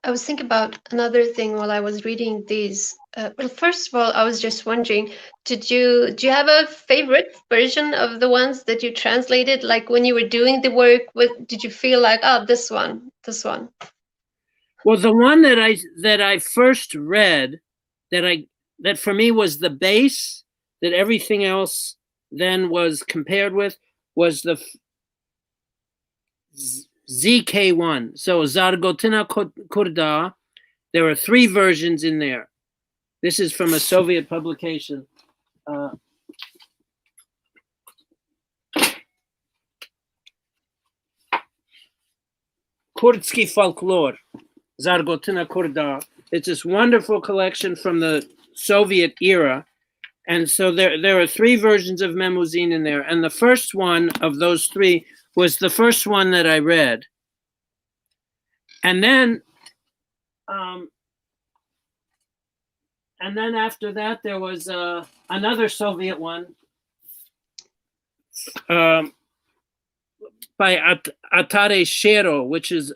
I was thinking about another thing while I was reading these. Well, first of all, I was just wondering, do you have a favorite version of the ones that you translated? Like when you were doing the work, did you feel like, oh, this one? Well, the one that I first read, that for me was the base, that everything else then was compared with, was the ZK1. So Zargotina Kurda, there are 3 versions in there. This is from a Soviet publication. Kurdsky folklore, Zargotina Kurda. It's this wonderful collection from the Soviet era. And so there are 3 versions of Memuzin in there. And the first one of those 3 was the first one that I read. And then after that, there was another Soviet one by Atare Shero, which is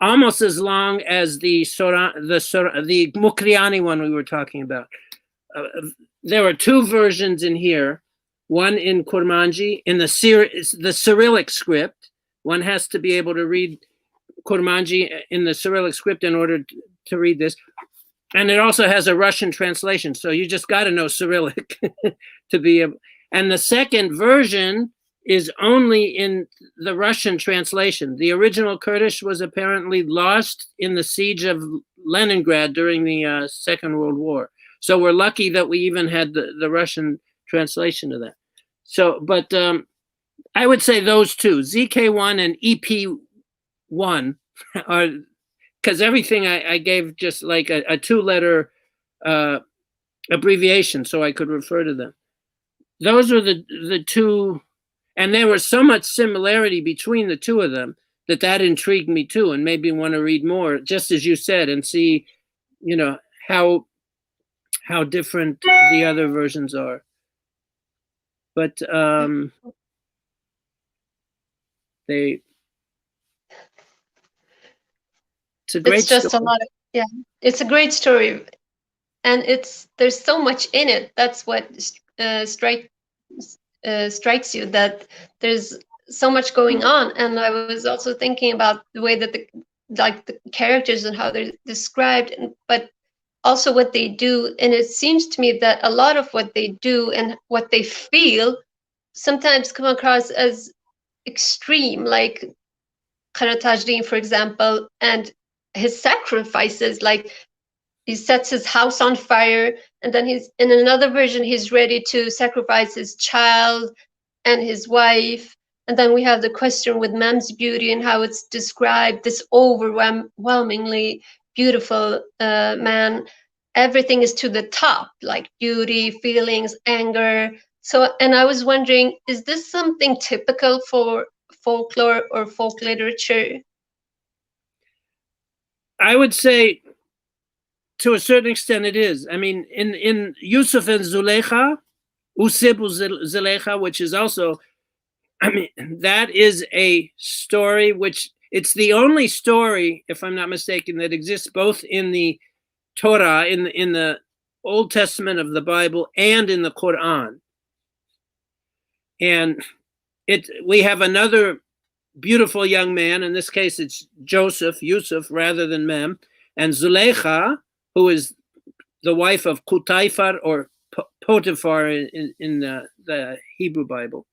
almost as long as the Mukriani one we were talking about. There are 2 versions in here, one in Kurmanji, in the Cyrillic script. One has to be able to read Kurmanji in the Cyrillic script in order to read this. And it also has a Russian translation, so you just got to know Cyrillic to be able. And the second version is only in the Russian translation. The original Kurdish was apparently lost in the siege of Leningrad during the Second World War. So we're lucky that we even had the Russian translation of that. So, but I would say those two, ZK1 and EP1, are, because everything I gave just like a 2-letter abbreviation so I could refer to them. Those are the two, and there was so much similarity between the two of them that intrigued me too, and made me want to read more, just as you said, and see, how different the other versions are. But it's a great It's just story. a lot of, yeah, it's a great story, and there's so much in it. That's what strikes you, that there's so much going on. And I was also thinking about the way that the characters and how they're described, but also what they do. And it seems to me that a lot of what they do and what they feel sometimes come across as extreme, like Kara Tajdin, for example, and his sacrifices. Like, he sets his house on fire, and then he's in another version, he's ready to sacrifice his child and his wife. And then we have the question with Mem's beauty and how it's described, this overwhelmingly beautiful man. Everything is to the top, like beauty, feelings, anger. So, and I was wondering, is this something typical for folklore or folk literature? I would say, to a certain extent, it is. I mean, in Yusuf and Zuleika, Usibu Zuleika, which is also, I mean, that is a story which, it's the only story, if I'm not mistaken, that exists both in the Torah, in the Old Testament of the Bible, and in the Quran. And we have another beautiful young man. In this case, it's Yusuf, rather than Mem, and Zuleika, who is the wife of Kutaifar or Potiphar in the Hebrew Bible.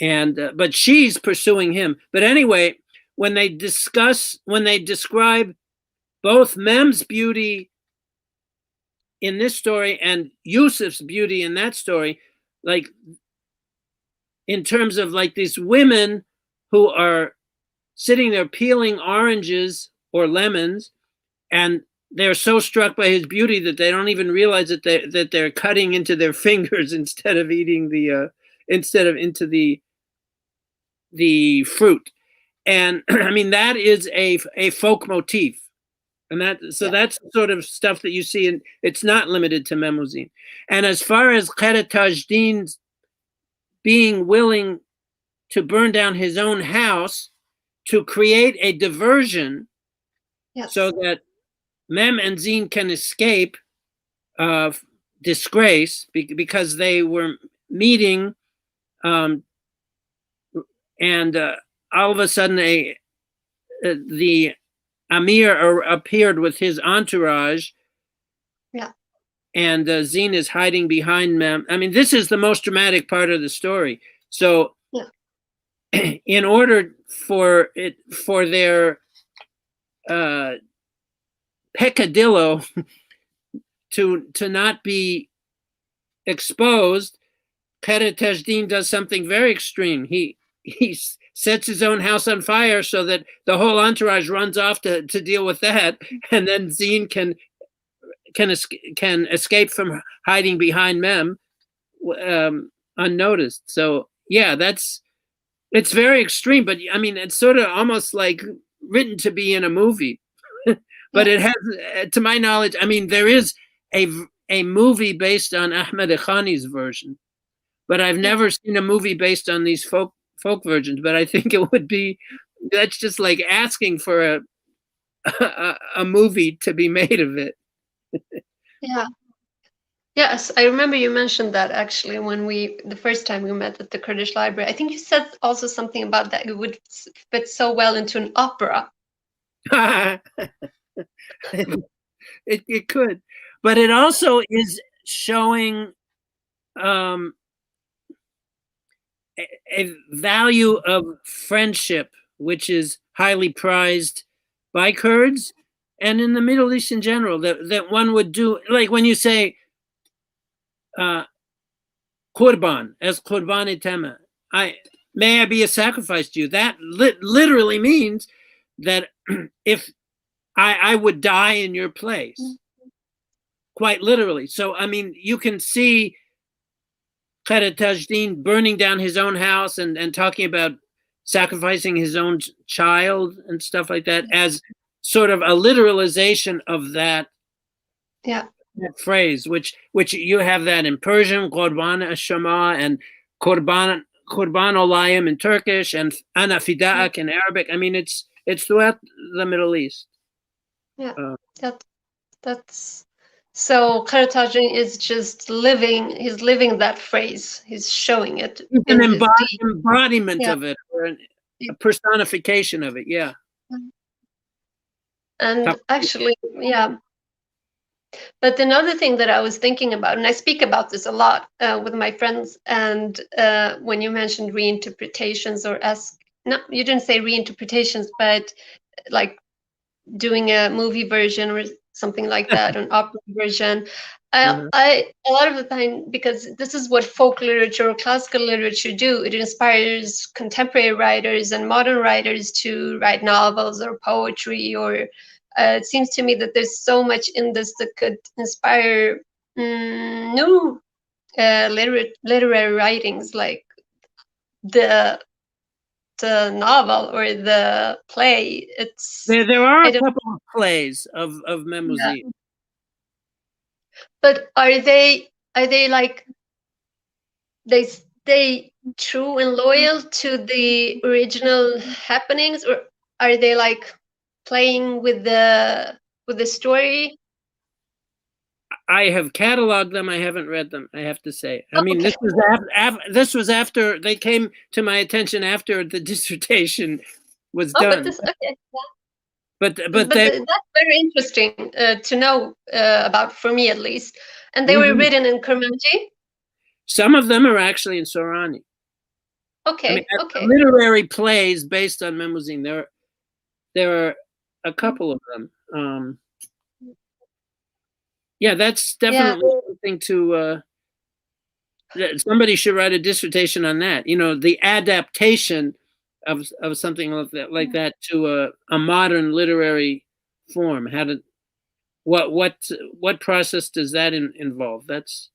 And but she's pursuing him. But anyway, when they describe both Mem's beauty in this story and Yusuf's beauty in that story, like in terms of like these women who are sitting there peeling oranges or lemons, and they're so struck by his beauty that they don't even realize that they're cutting into their fingers instead of eating into the fruit. And I mean, that is a folk motif. And that's sort of stuff that you see, and it's not limited to Memuzin. And as far as Kara Tajdin's being willing to burn down his own house to create a diversion, yes, so that Mem and Zin can escape disgrace because they were meeting, and all of a sudden the Amir appeared with his entourage. Yeah. And Zin is hiding behind Mem. I mean, this is the most dramatic part of the story. So, yeah, in order for their peccadillo to not be exposed, Kara Tajdin does something very extreme. He sets his own house on fire so that the whole entourage runs off to deal with that, and then Zin can escape from hiding behind Mem unnoticed. So yeah, it's very extreme, but I mean, it's sort of almost like written to be in a movie. But it has, to my knowledge, I mean, there is a movie based on Ahmed Khani's version, but I've never seen a movie based on these folk versions. But I think it would be, that's just like asking for a movie to be made of it. Yeah. Yes, I remember you mentioned that actually when the first time we met at the Kurdish Library. I think you said also something about that it would fit so well into an opera. It could, but it also is showing a value of friendship, which is highly prized by Kurds and in the Middle East in general, that one would do, like when you say Kurban, as Kurban Tema, may I be a sacrifice to you. That literally means that if I would die in your place, quite literally. So, I mean, you can see Khader Tajdin burning down his own house and talking about sacrificing his own child and stuff like that as sort of a literalization of that, that phrase, which you have that in Persian, Qurban al-Shama, and Qurban olayim in Turkish, and Ana Fida'ak in Arabic. I mean, it's throughout the Middle East. Yeah, that's so. Khader Tajdin is just living. He's living that phrase. He's showing it. It's an embodiment of it, or a personification of it. Yeah. And actually, yeah. But another thing that I was thinking about, and I speak about this a lot with my friends, and when you mentioned reinterpretations no, you didn't say reinterpretations, but like doing a movie version or something like that, an opera version. I a lot of the time, because this is what folk literature or classical literature do, it inspires contemporary writers and modern writers to write novels or poetry, or it seems to me that there's so much in this that could inspire new literary writings, like the novel or the play. There are a couple of plays of Memouzine. Yeah. But are they like, they stay true and loyal to the original happenings, or are they like playing with the story? I have cataloged them. I haven't read them, I have to say. I mean, this was after they came to my attention after the dissertation was done. But that's very interesting to know about, for me at least. And they were written in Kurmanji? Some of them are actually in Sorani. Okay, I mean, literary plays based on Memouzine. There are a couple of them. Yeah, that's definitely something to. Somebody should write a dissertation on that. You know, the adaptation of something like that to a modern literary form. How to what process does that involve? That's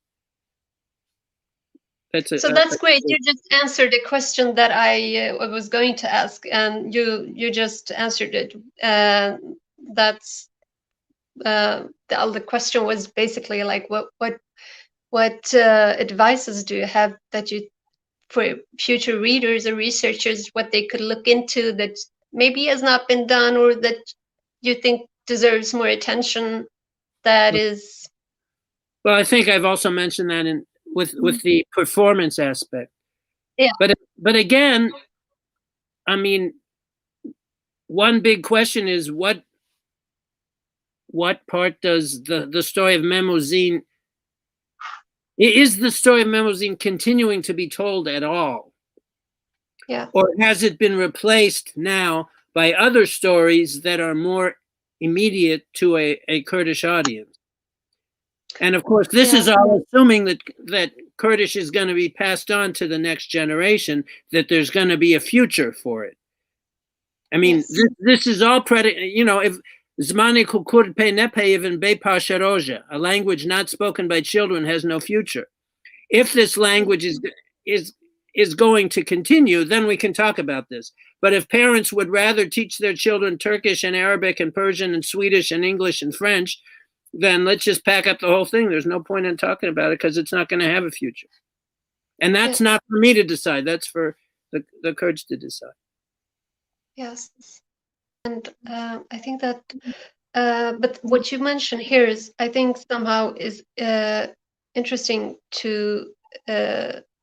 great. You just answered the question that I was going to ask, and you just answered it. That's the question was basically like, what advices do you have that you, for future readers or researchers, what they could look into that maybe has not been done, or that you think deserves more attention? That is. Well, I think I've also mentioned that with the performance aspect. Yeah. But again, I mean, one big question is what part does the story of Memouzine, is the story of Memouzine continuing to be told at all? Yeah. Or has it been replaced now by other stories that are more immediate to a Kurdish audience? And of course, this is all assuming that Kurdish is going to be passed on to the next generation, that there's going to be a future for it. I mean, this is all you know, if Zmani Kurd pe nepe even be pasharoja, a language not spoken by children has no future. If this language is going to continue, then we can talk about this. But if parents would rather teach their children Turkish and Arabic and Persian and Swedish and English and French, then let's just pack up the whole thing. There's no point in talking about it because it's not going to have a future. And that's not for me to decide. That's for the Kurds to decide. Yes. And I think that, but what you mentioned here is, I think somehow is interesting to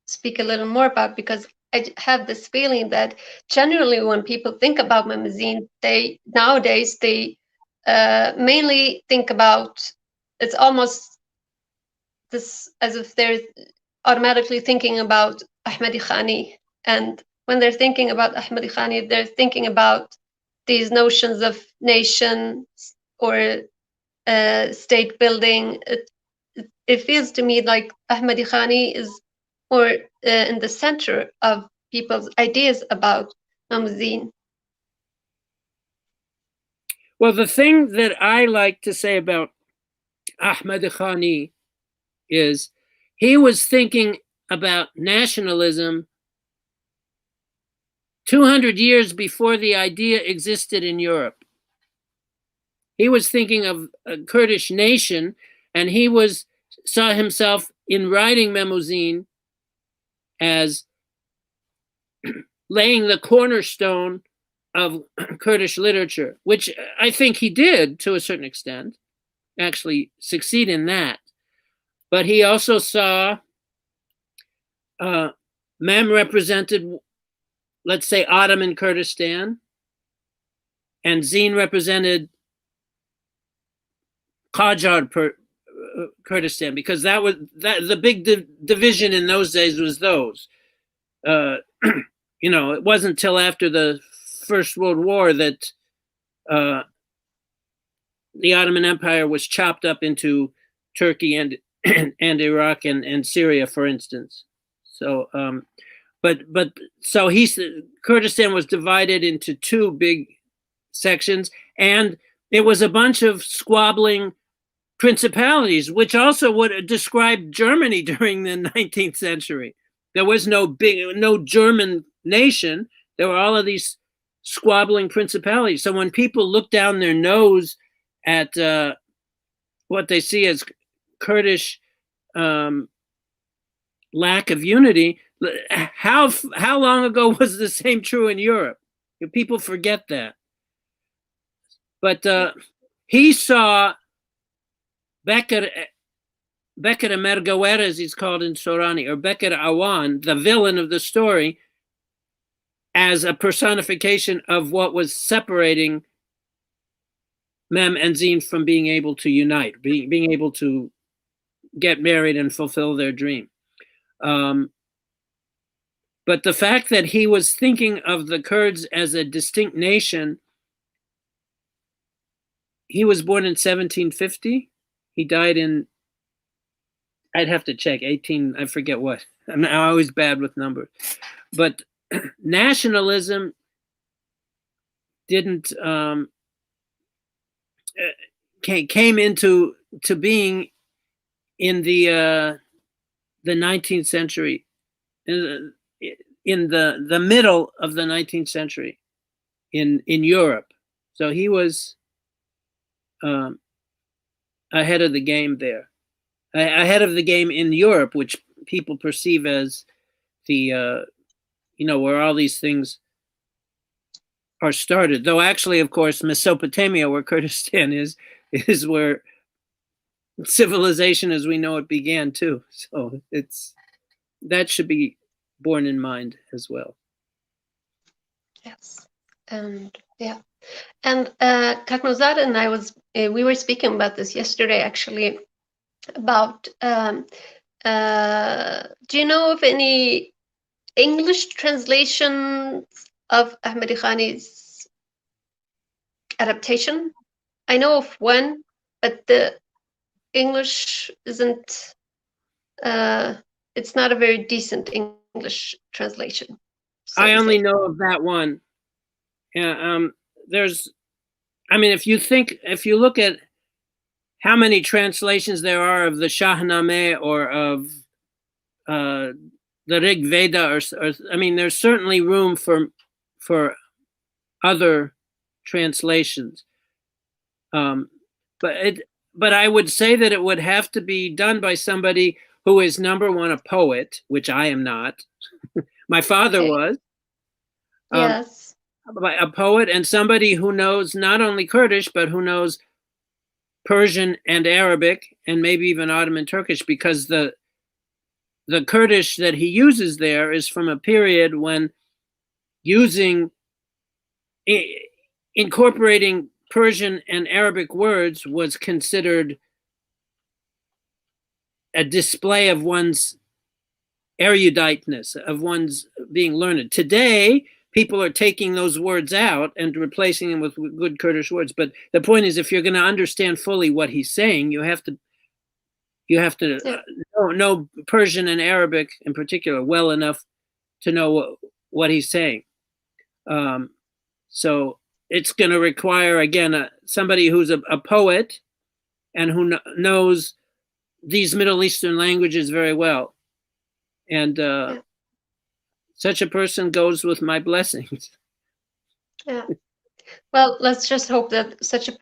speak a little more about, because I have this feeling that generally when people think about Memouzine, nowadays they mainly think about, it's almost this as if they're automatically thinking about Ahmadi Khani. And when they're thinking about Ahmadi Khani, they're thinking about these notions of nation or state building. It feels to me like Ahmadi Khani is more in the center of people's ideas about Mamzine? Well, the thing that I like to say about Ahmed Khani is he was thinking about nationalism 200 years before the idea existed in Europe. He was thinking of a Kurdish nation, and he saw himself in writing Memuzine as laying the cornerstone of Kurdish literature, which I think he did to a certain extent, actually succeed in that. But he also saw Mem represented, let's say, Ottoman Kurdistan, and Zine represented Qajar Kurdistan, because that was the big division in those days was those. It wasn't till after the First World War that the Ottoman Empire was chopped up into Turkey and Iraq and Syria, for instance. So, so Kurdistan was divided into two big sections, and it was a bunch of squabbling principalities, which also would describe Germany during the 19th century. There was no German nation. There were all of these squabbling principalities. So when people look down their nose at what they see as Kurdish lack of unity, how long ago was the same true in Europe? People forget that. But he saw Bekir Mergawer, as he's called in Sorani, or Bekir Awan, the villain of the story, as a personification of what was separating Mem and Zine from being able to unite, being able to get married and fulfill their dream. But the fact that he was thinking of the Kurds as a distinct nation, he was born in 1750. He died in, I'd have to check, I forget what. I'm always bad with numbers. But nationalism didn't, came into being in the 19th century, in the middle of the 19th century in Europe. So he was ahead of the game there, ahead of the game in Europe, which people perceive as the, where all these things are started. Though actually, of course, Mesopotamia, where Kurdistan is where civilization as we know it began too. So that should be borne in mind as well. Yes, and yeah. And Kaknozad and I we were speaking about this yesterday, actually, about do you know of any English translation of Ahmed Khani's adaptation? I know of one, but the English isn't, it's not a very decent English translation. So I only know of that one. Yeah, if you look at how many translations there are of the Shahnameh or of the Rig Veda, or there's certainly room for other translations. But I would say that it would have to be done by somebody who is, number one, a poet, which I am not. My father was. Yes. A poet, and somebody who knows not only Kurdish, but who knows Persian and Arabic, and maybe even Ottoman Turkish, because the Kurdish that he uses there is from a period when incorporating Persian and Arabic words was considered a display of one's eruditeness, of one's being learned. Today, people are taking those words out and replacing them with good Kurdish words. But the point is, if you're going to understand fully what he's saying, you have to know Persian and Arabic in particular well enough to know what he's saying. So it's going to require, again, somebody who's a poet and who knows these Middle Eastern languages very well. And such a person goes with my blessings. Yeah. Well, let's just hope that such a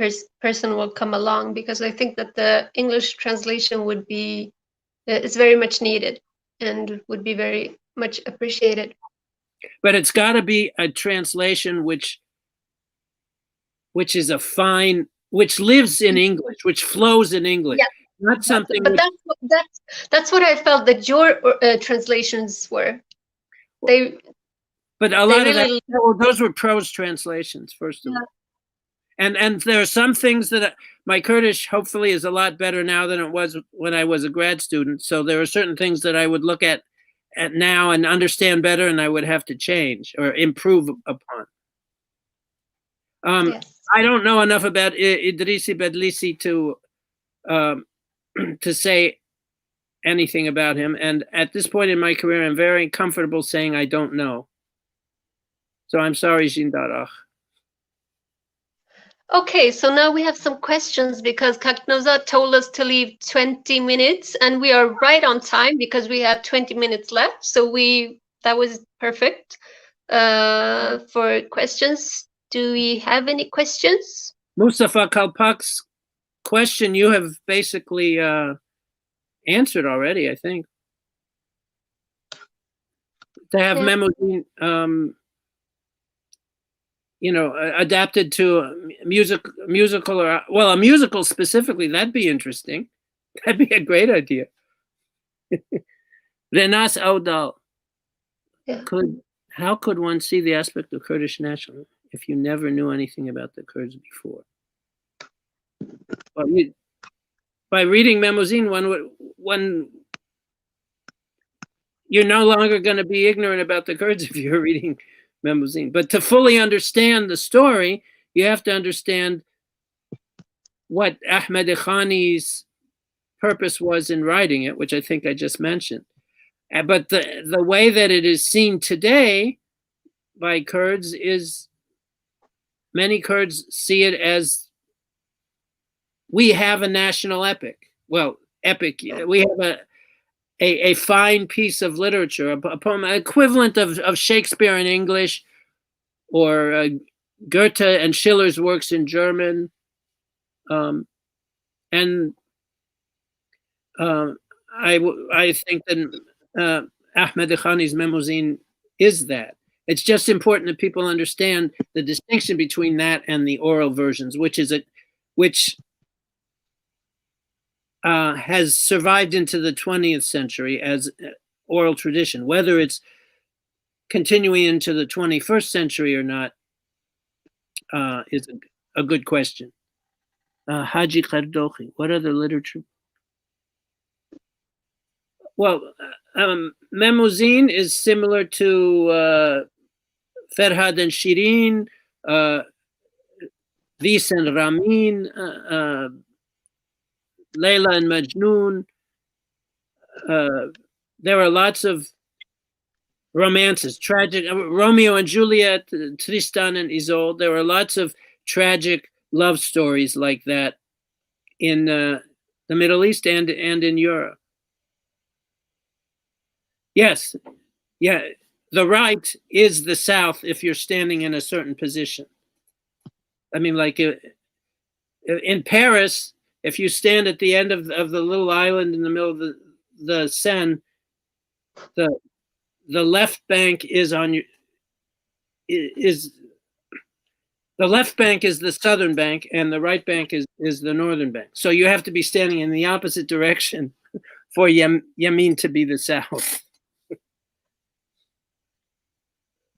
person will come along, because I think that the English translation would be, it's very much needed and would be very much appreciated. But it's got to be a translation which is a fine, which lives in English, which flows in English. Yeah. Not something. But that's what I felt that your translations were. But a lot of that, those were prose translations, first of all. And there are some things that my Kurdish hopefully is a lot better now than it was when I was a grad student. So there are certain things that I would look at now and understand better, and I would have to change or improve upon. Yes. I don't know enough about Idrisi Bedlisi to say anything about him. And at this point in my career, I'm very comfortable saying I don't know. So I'm sorry, Jindarach. Okay, so now we have some questions, because Kaknoza told us to leave 20 minutes, and we are right on time because we have 20 minutes left. So that was perfect for questions. Do we have any questions? Mustafa Kalpak's question you have basically answered already, I think. To have Memosin, adapted to a musical, or a musical specifically, that'd be interesting. That'd be a great idea. Renas Audal. Yeah. How could one see the aspect of Kurdish nationalism if you never knew anything about the Kurds before? Well, by reading Memosin, you're no longer going to be ignorant about the Kurds if you're reading Memosin. But to fully understand the story, you have to understand what Ahmed Khani's purpose was in writing it, which I think I just mentioned. But the way that it is seen today by Kurds is, many Kurds see it as, we have a national epic. Well, epic. We have a fine piece of literature, a poem equivalent of Shakespeare in English, or Goethe and Schiller's works in German. I think that Ahmed Khani's Memosin is that. It's just important that people understand the distinction between that and the oral versions, which has survived into the 20th century as oral tradition. Whether it's continuing into the 21st century or not is a good question. Haji Kardokhi, what other literature? Well, Memosin is similar to Ferhad and Shirin, Vis and Ramin, Layla and Majnun. There are lots of romances, tragic, Romeo and Juliet, Tristan and Isolde. There are lots of tragic love stories like that in the Middle East and in Europe. Yes, yeah, the right is the South if you're standing in a certain position. I mean, like in Paris, if you stand at the end of the little island in the middle of the Seine, the left bank is on you. The left bank is the southern bank, and the right bank is the northern bank. So you have to be standing in the opposite direction for Yemen to be the south.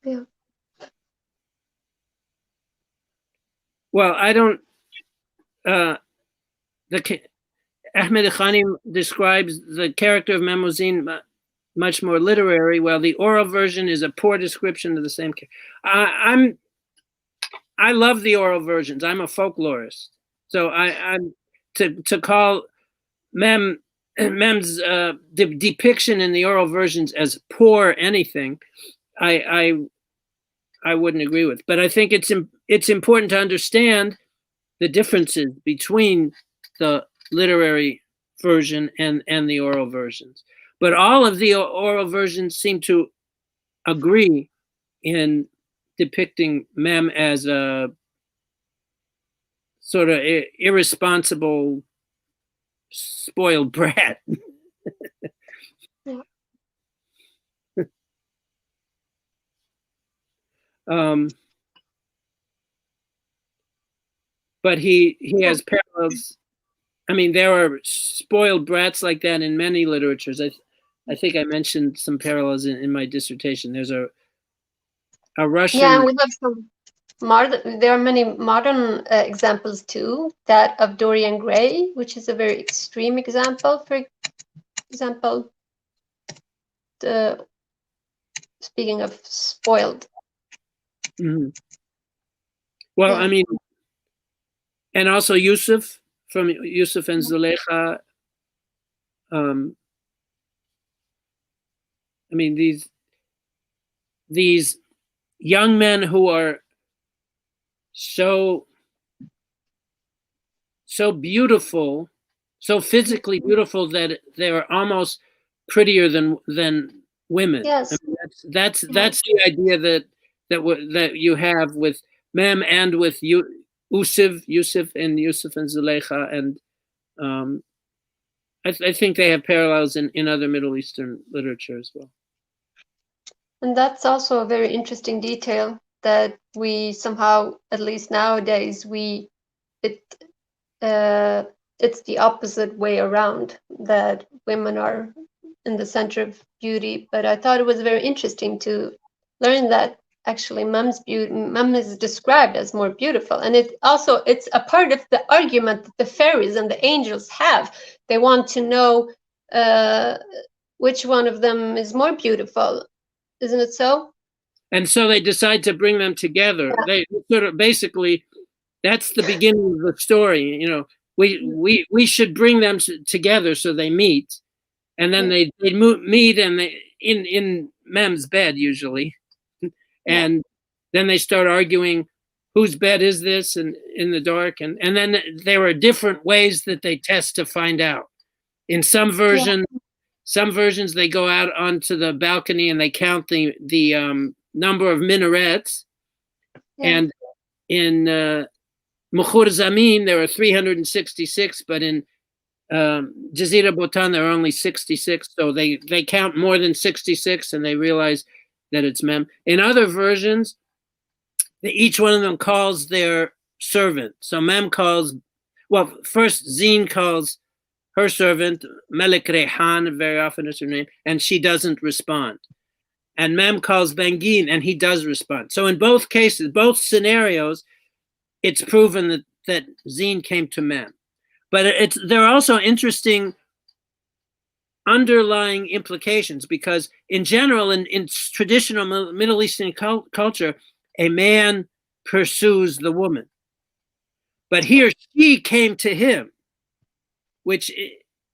Yeah. Well, I don't. Ahmed Khani describes the character of Memosin much more literary, while the oral version is a poor description of the same character. I love the oral versions. I'm a folklorist, so I'm to call Mem's depiction in the oral versions as poor anything. I wouldn't agree with. But I think it's important to understand the differences between the literary version and the oral versions. But all of the oral versions seem to agree in depicting Mem as a sort of irresponsible, spoiled brat. Yeah. But he has parallels. I mean, there are spoiled brats like that in many literatures. I think I mentioned some parallels in my dissertation. There's a Russian. Yeah, and we have some there are many modern examples too. That of Dorian Gray, which is a very extreme example. For example, speaking of spoiled. Mm-hmm. Well, Yeah. I mean, and also Yusuf from Yusuf and Zulaikha. I mean, these young men who are so beautiful, so physically beautiful that they're almost prettier than women. Yes. I mean, that's the idea that you have with Mem and with Yusuf and Zulaikha, and I think they have parallels in other Middle Eastern literature as well. And that's also a very interesting detail that we somehow, at least nowadays, it's the opposite way around, that women are in the center of beauty. But I thought it was very interesting to learn that actually Mem is described as more beautiful, and it's a part of the argument that the fairies and the angels have. They want to know which one of them is more beautiful, isn't it so? And so they decide to bring them together. Yeah. They sort of basically, that's the beginning of the story. You know, we should bring them together so they meet, and then they meet and they in Mem's bed usually, and then they start arguing whose bed is this, and in the dark, and then there are different ways that they test to find out. In some versions, they go out onto the balcony and they count the number of minarets, and in Mukhur Zamin there are 366, but in Jazira Botan there are only 66, so they count more than 66 and they realize that it's Mem. In other versions, each one of them calls their servant. So Mem calls, well, first Zine calls her servant, Melik Rehan, very often is her name, and she doesn't respond. And Mem calls Bengin, and he does respond. So in both cases, both scenarios, it's proven that Zine came to Mem. But there are also interesting underlying implications, because in general, in traditional Middle Eastern culture, a man pursues the woman. But here she came to him, which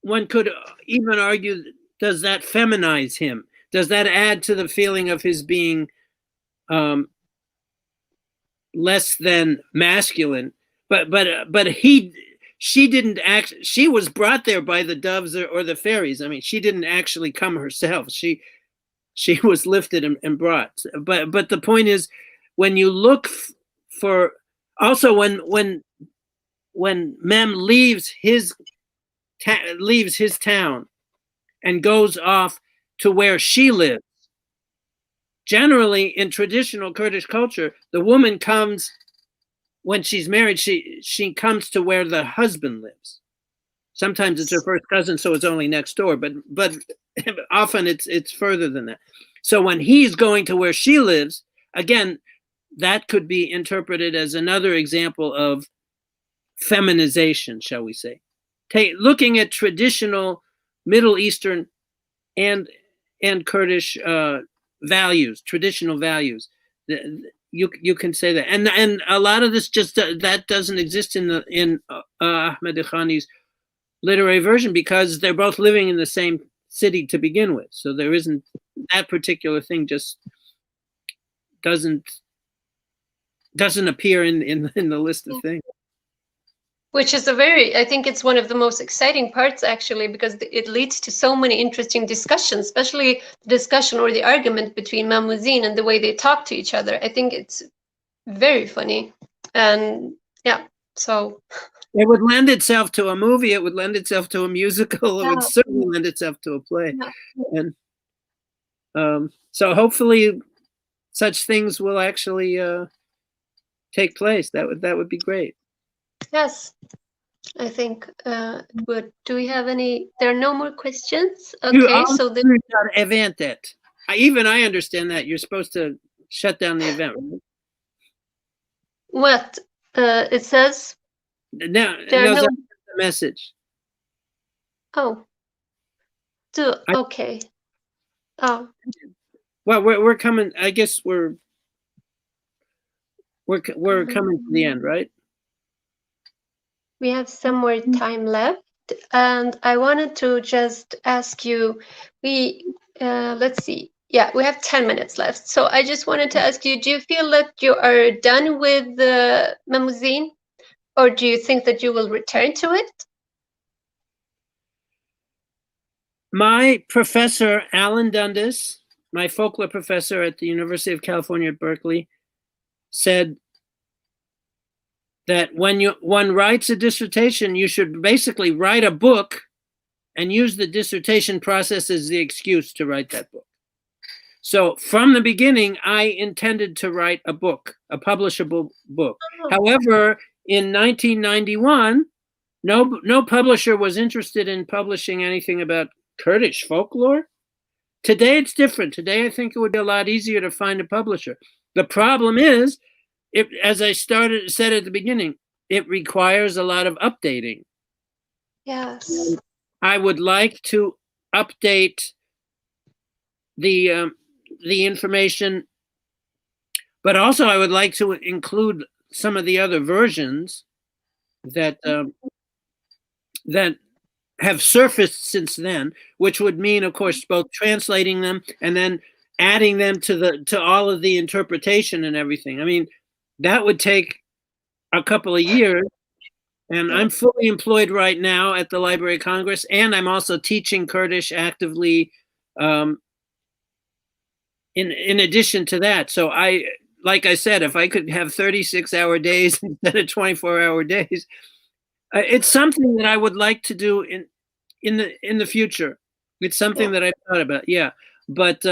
one could even argue, does that feminize him? Does that add to the feeling of his being less than masculine? But she didn't act. She was brought there by the doves or the fairies. I mean, she didn't actually come herself. She was lifted and brought. But the point is, when you look for, also when Mem leaves his town and goes off to where she lives, generally in traditional Kurdish culture, the woman comes, when she's married, she comes to where the husband lives. Sometimes it's her first cousin, so it's only next door, but often it's further than that. So when he's going to where she lives, again, that could be interpreted as another example of feminization, shall we say. Looking at traditional Middle Eastern and Kurdish values, traditional values, you can say that, and a lot of this just that doesn't exist in Ahmed Khani's literary version, because they're both living in the same city to begin with, so there isn't that particular thing just doesn't appear in the list of things. Which is I think it's one of the most exciting parts, actually, because it leads to so many interesting discussions, especially the discussion or the argument between Mamoudzine and the way they talk to each other. I think it's very funny. And yeah, so. It would lend itself to a movie. It would lend itself to a musical. It would Yeah. certainly lend itself to a play. Yeah. And so hopefully such things will actually take place. That would be great. Yes, I think good. Do we have any? There are no more questions. Okay, so event it. Even I understand that you're supposed to shut down the event. Right? What it says? No, no the message. Oh. Okay. Oh. Well, we're coming. I guess we're coming to the end, right? We have some more time left, and I wanted to just ask you. Let's see. Yeah, we have 10 minutes left. So I just wanted to ask you: do you feel that you are done with Mamoudzine, or do you think that you will return to it? My professor, Alan Dundas, my folklore professor at the University of California at Berkeley, said that when one writes a dissertation, you should basically write a book and use the dissertation process as the excuse to write that book. So from the beginning, I intended to write a book, a publishable book. Oh. However, in 1991, no publisher was interested in publishing anything about Kurdish folklore. Today, it's different. Today, I think it would be a lot easier to find a publisher. The problem is, as I said at the beginning, it requires a lot of updating. Yes. And I would like to update the information, but also I would like to include some of the other versions that that have surfaced since then, which would mean, of course, both translating them and then adding them to all of the interpretation and everything. I mean, that would take a couple of years, and I'm fully employed right now at the Library of Congress, and I'm also teaching Kurdish actively in addition to that. So like I said, if I could have 36-hour days instead of 24-hour days, it's something that I would like to do in the future. It's something that I've thought about, yeah. But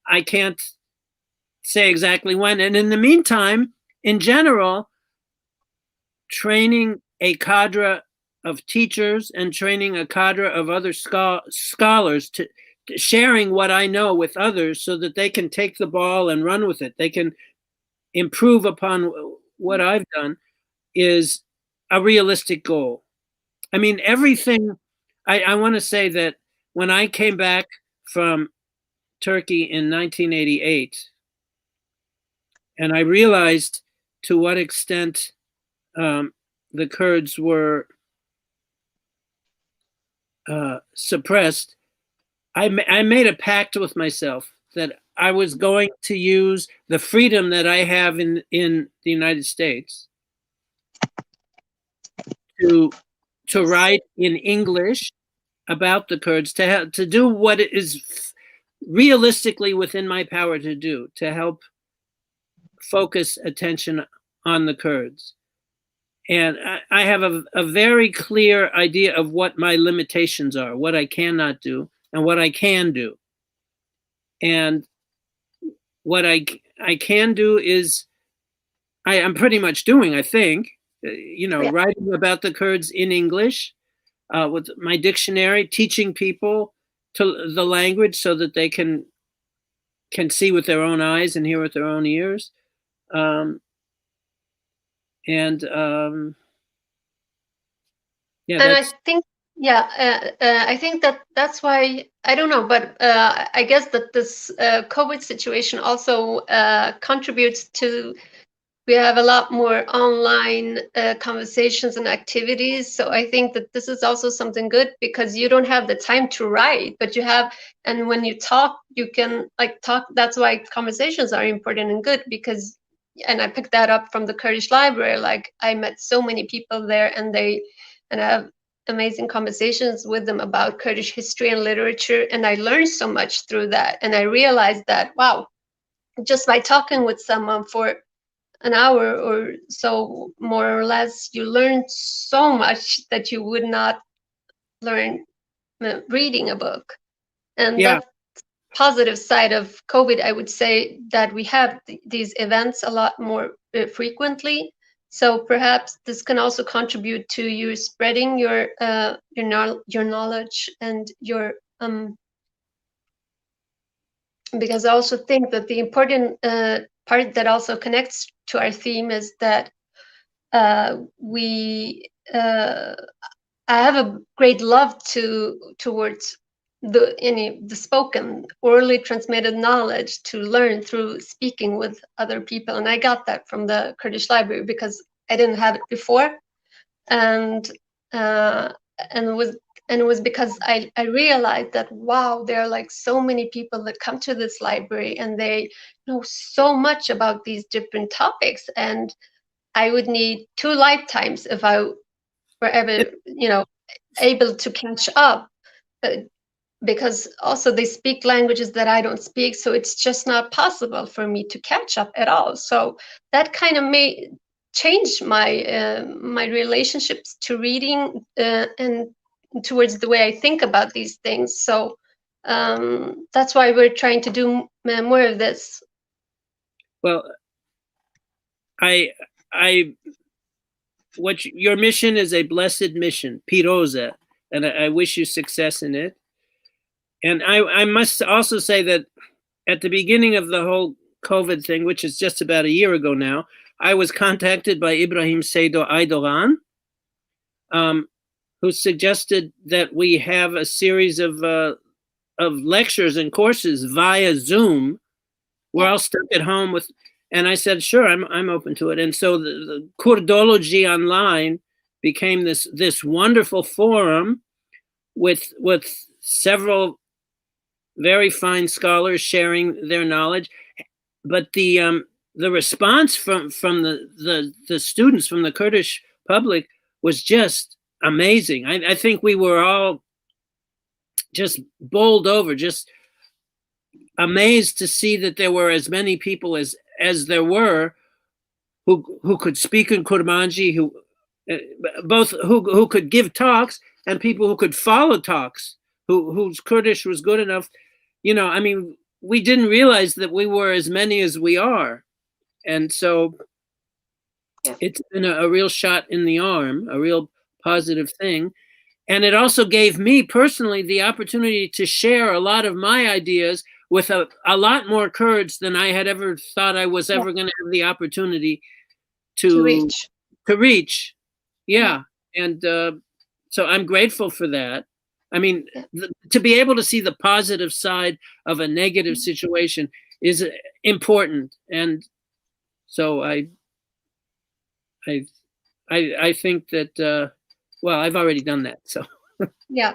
I can't say exactly when. And in the meantime, in general, training a cadre of teachers and training a cadre of other scholars to sharing what I know with others so that they can take the ball and run with it. They can improve upon what I've done is a realistic goal. I mean, everything, I want to say that when I came back from Turkey in 1988, and I realized to what extent the Kurds were suppressed, I made a pact with myself that I was going to use the freedom that I have in the United States to write in English about the Kurds, to do what is realistically within my power to do, to help focus attention on the Kurds. And I have a very clear idea of what my limitations are, what I cannot do, and what I can do. And what I can do is, I'm pretty much doing, I think, writing about the Kurds in English with my dictionary, teaching people to the language so that they can see with their own eyes and hear with their own ears. I think that's why, I don't know, but I guess that this COVID situation also contributes to we have a lot more online conversations and activities. So I think that this is also something good, because you don't have the time to write, but you have, and when you talk, you can like talk. That's why conversations are important and good, because, and I picked that up from the Kurdish library. Like, I met so many people there, and I have amazing conversations with them about Kurdish history and literature. And I learned so much through that. And I realized that, wow, just by talking with someone for an hour or so, more or less, you learn so much that you would not learn reading a book. And Yeah. that positive side of COVID, I would say that we have these events a lot more frequently. So perhaps this can also contribute to you spreading your knowledge and your because I also think that the important part that also connects to our theme is that I have a great love towards the spoken, orally transmitted knowledge to learn through speaking with other people, and I got that from the Kurdish library because I didn't have it before, and uh, and it was because I realized that, wow, there are like so many people that come to this library and they know so much about these different topics, and I would need 2 lifetimes if I were ever, able to catch up. Because also they speak languages that I don't speak, so it's just not possible for me to catch up at all. So that kind of made change my relationships to reading and towards the way I think about these things. So that's why we're trying to do more of this. Well, your mission is a blessed mission, Piroza, and I wish you success in it. And I must also say that at the beginning of the whole COVID thing, which is just about a year ago now, I was contacted by Ibrahim Seydo Aydogan, who suggested that we have a series of lectures and courses via Zoom. We're all stuck at home with, and I said, sure, I'm open to it. And so the Kurdology Online became this wonderful forum with several very fine scholars sharing their knowledge. But the response from the students, from the Kurdish public, was just amazing. I think we were all just bowled over, just amazed to see that there were as many people as there were who could speak in Kurmanji, who could give talks, and people who could follow talks, whose Kurdish was good enough. I mean, we didn't realize that we were as many as we are. And so it's been a real shot in the arm, a real positive thing. And it also gave me personally the opportunity to share a lot of my ideas with a lot more Kurds than I had ever thought I was ever going to have the opportunity to reach. Yeah. And so I'm grateful for that. I mean, to be able to see the positive side of a negative situation is important. And so I think that, well, I've already done that. So. Yeah.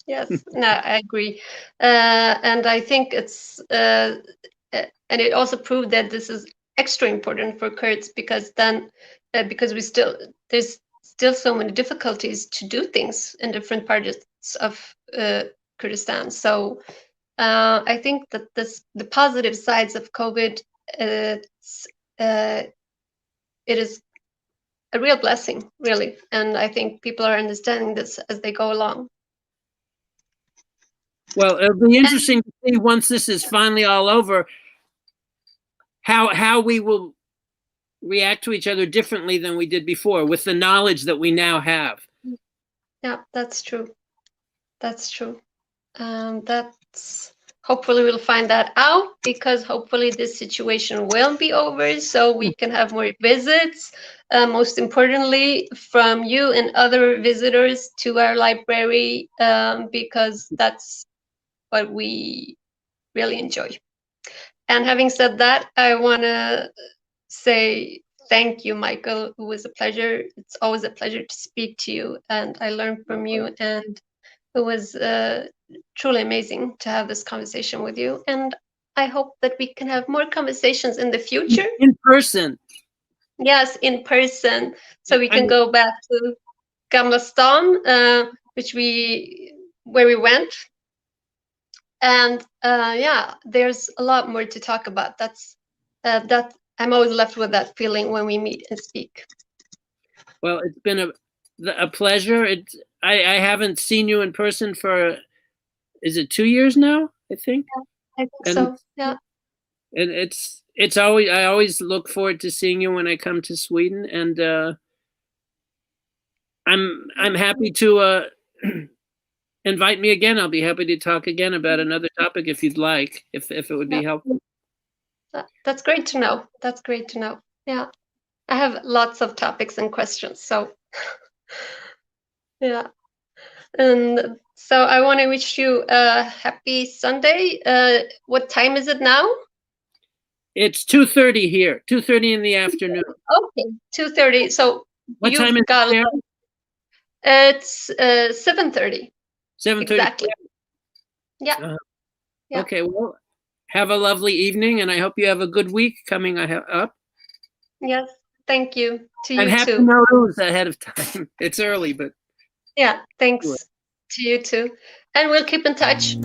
Yes. No, I agree. And I think it's, and it also proved that this is extra important for Kurds, because then, because there's still so many difficulties to do things in different parts of Kurdistan. So I think that the positive sides of COVID, it is a real blessing, really. And I think people are understanding this as they go along. Well, it'll be interesting to see once this is finally all over, how we will react to each other differently than we did before, with the knowledge that we now have. Yeah, that's true. That's true. That's hopefully we'll find that out, because hopefully this situation will be over, so we can have more visits. Most importantly, from you and other visitors to our library, because that's what we really enjoy. And having said that, I want to say Thank you, Michael. It was a pleasure. It's always a pleasure to speak to you, and I learned from you. And it was truly amazing to have this conversation with you. And I hope that we can have more conversations in the future. In person. Yes, in person, so we I can mean, go back to Gamla Stan, where we went. And yeah, there's a lot more to talk about. That I'm always left with that feeling when we meet and speak. well, it's been a pleasure. I haven't seen you in person for, is it 2 years now? I think. I think And so. Yeah. and it's always, I always look forward to seeing you when I come to Sweden, and I'm happy to invite me again. I'll be happy to talk again about another topic if you'd like, if it would be helpful. That's great to know. That's great to know. Yeah, I have lots of topics and questions. So yeah, and so I want to wish you a happy Sunday. What time is it now? It's 2:30 here, 2:30 in the afternoon. Okay, 2:30. So What you've time is got it there? it's 7:30. 7:30. Exactly. Yeah. Yeah. Okay, well, have a lovely evening, and I hope you have a good week coming up. Yes. Thank you. To And you happy too. Nowruz ahead of time. It's early, but Yeah. Thanks to you too. And we'll keep in touch.